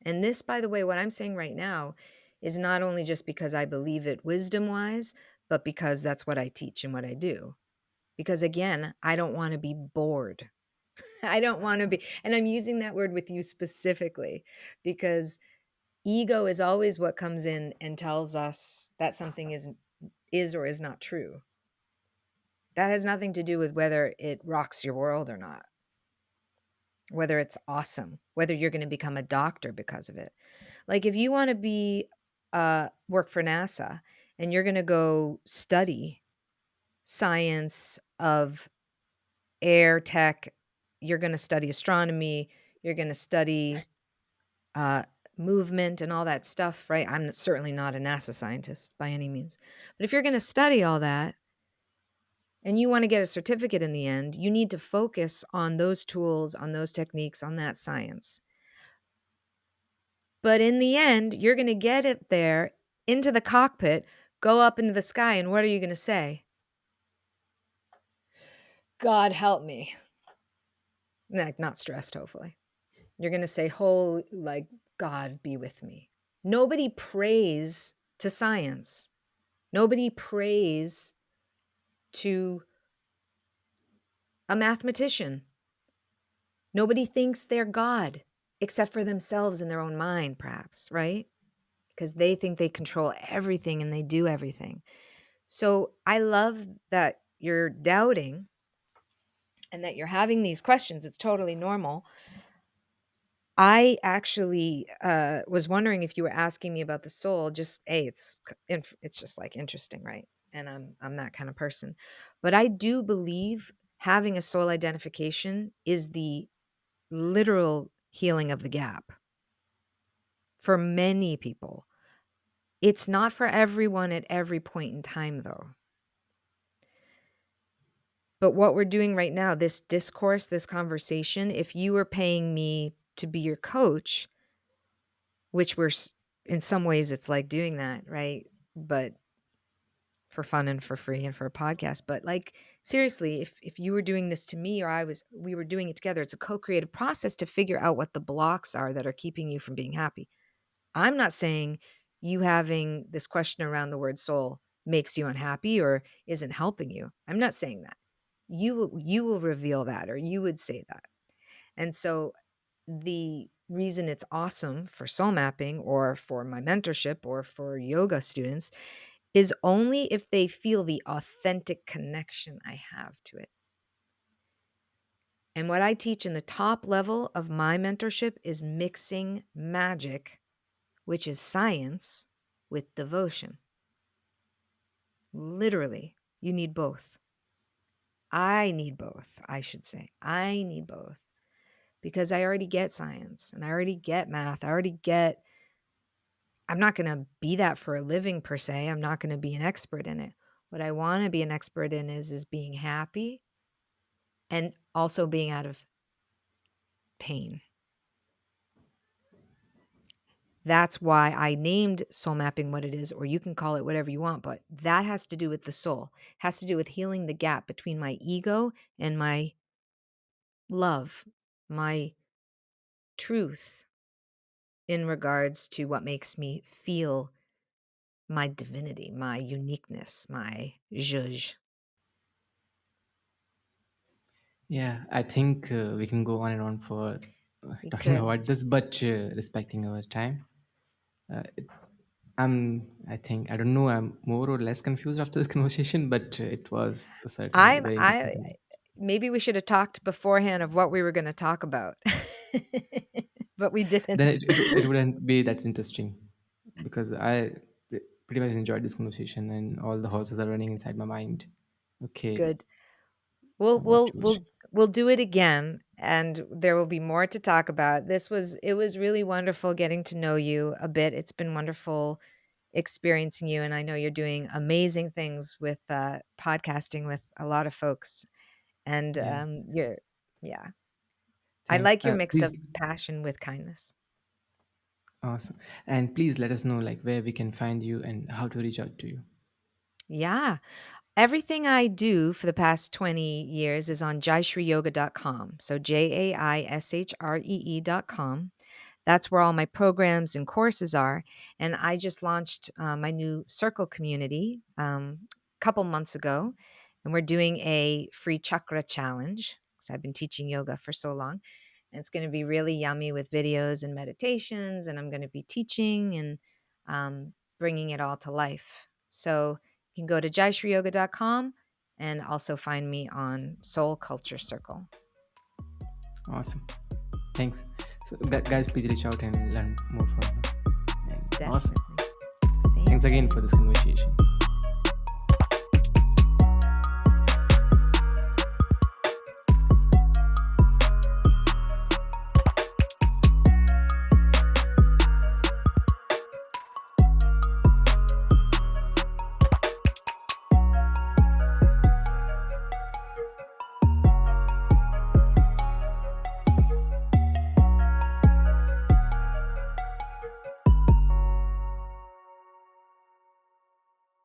And this, by the way, what I'm saying right now is not only just because I believe it wisdom wise, but because that's what I teach and what I do. Because again, I don't want to be bored. I don't want to be, and I'm using that word with you specifically because ego is always what comes in and tells us that something is or is not true. That has nothing to do with whether it rocks your world or not, whether it's awesome, whether you're going to become a doctor because of it. Like if you want to be work for NASA and you're going to go study science of air tech, you're going to study astronomy, you're going to study movement and all that stuff, right? I'm certainly not a NASA scientist by any means. But if you're going to study all that and you want to get a certificate in the end, you need to focus on those tools, on those techniques, on that science. But in the end, you're going to get it there into the cockpit, go up into the sky, and what are you going to say? God help me. Not stressed, hopefully. You're going to say, "Holy, like, God be with me." Nobody prays to science. Nobody prays to a mathematician. Nobody thinks they're God except for themselves in their own mind, perhaps, right? Because they think they control everything and they do everything. So I love that you're doubting and that you're having these questions. It's totally normal. I actually was wondering if you were asking me about the soul. Just it's just like interesting, right? And I'm that kind of person. But I do believe having a soul identification is the literal healing of the gap for many people. It's not for everyone at every point in time, though. But what we're doing right now, this discourse, this conversation, if you were paying me to be your coach, which in some ways it's like doing that, right? But for fun and for free and for a podcast. But like seriously, if you were doing this to me or we were doing it together, it's a co-creative process to figure out what the blocks are that are keeping you from being happy. I'm not saying you having this question around the word soul makes you unhappy or isn't helping you. I'm not saying that. You will reveal that or you would say that. And so the reason it's awesome for soul mapping or for my mentorship or for yoga students is only if they feel the authentic connection I have to it. And what I teach in the top level of my mentorship is mixing magic, which is science, with devotion. Literally, you need both. I need both, I should say. I need both because I already get science and I already get math. I'm not going to be that for a living per se. I'm not going to be an expert in it. What I want to be an expert in is being happy and also being out of pain. That's why I named soul mapping what it is, or you can call it whatever you want, but that has to do with the soul. It has to do with healing the gap between my ego and my love, my truth in regards to what makes me feel my divinity, my uniqueness, my zhuzh. Yeah, I think we can go on and on for We talking could. about this, but respecting our time. Uh, it, I think, I don't know, I'm more or less confused after this conversation, but it was certainly I'm very I interesting. maybe we should have talked beforehand of what we were going to talk about. But we Then didn't. it wouldn't be that interesting because pretty much enjoyed this conversation and all the horses are running inside my mind. Okay, Good. We'll what we'll to we'll we'll do it again and there will be more to talk about. It was really wonderful getting to know you a bit. It's been wonderful experiencing you and I know you're doing amazing things with podcasting with a lot of folks and Yeah, you're yeah. I thanks. like your mix Please, of passion with kindness. awesome. And please let us know like where we can find you and how to reach out to you. Yeah. Everything I do for the past 20 years is on jaishreeyoga.com. So JAISHREE.com. That's where all my programs and courses are. And I just launched my new circle community a couple months ago. And we're doing a free chakra challenge because I've been teaching yoga for so long. And it's going to be really yummy with videos and meditations. And I'm going to be teaching and bringing it all to life. So you can go to jaishreeyoga.com and also find me on Soul Culture Circle. Awesome. Thanks. So, guys, please reach out and learn more from her. And awesome. Definitely. Thanks Thank again you. for this conversation.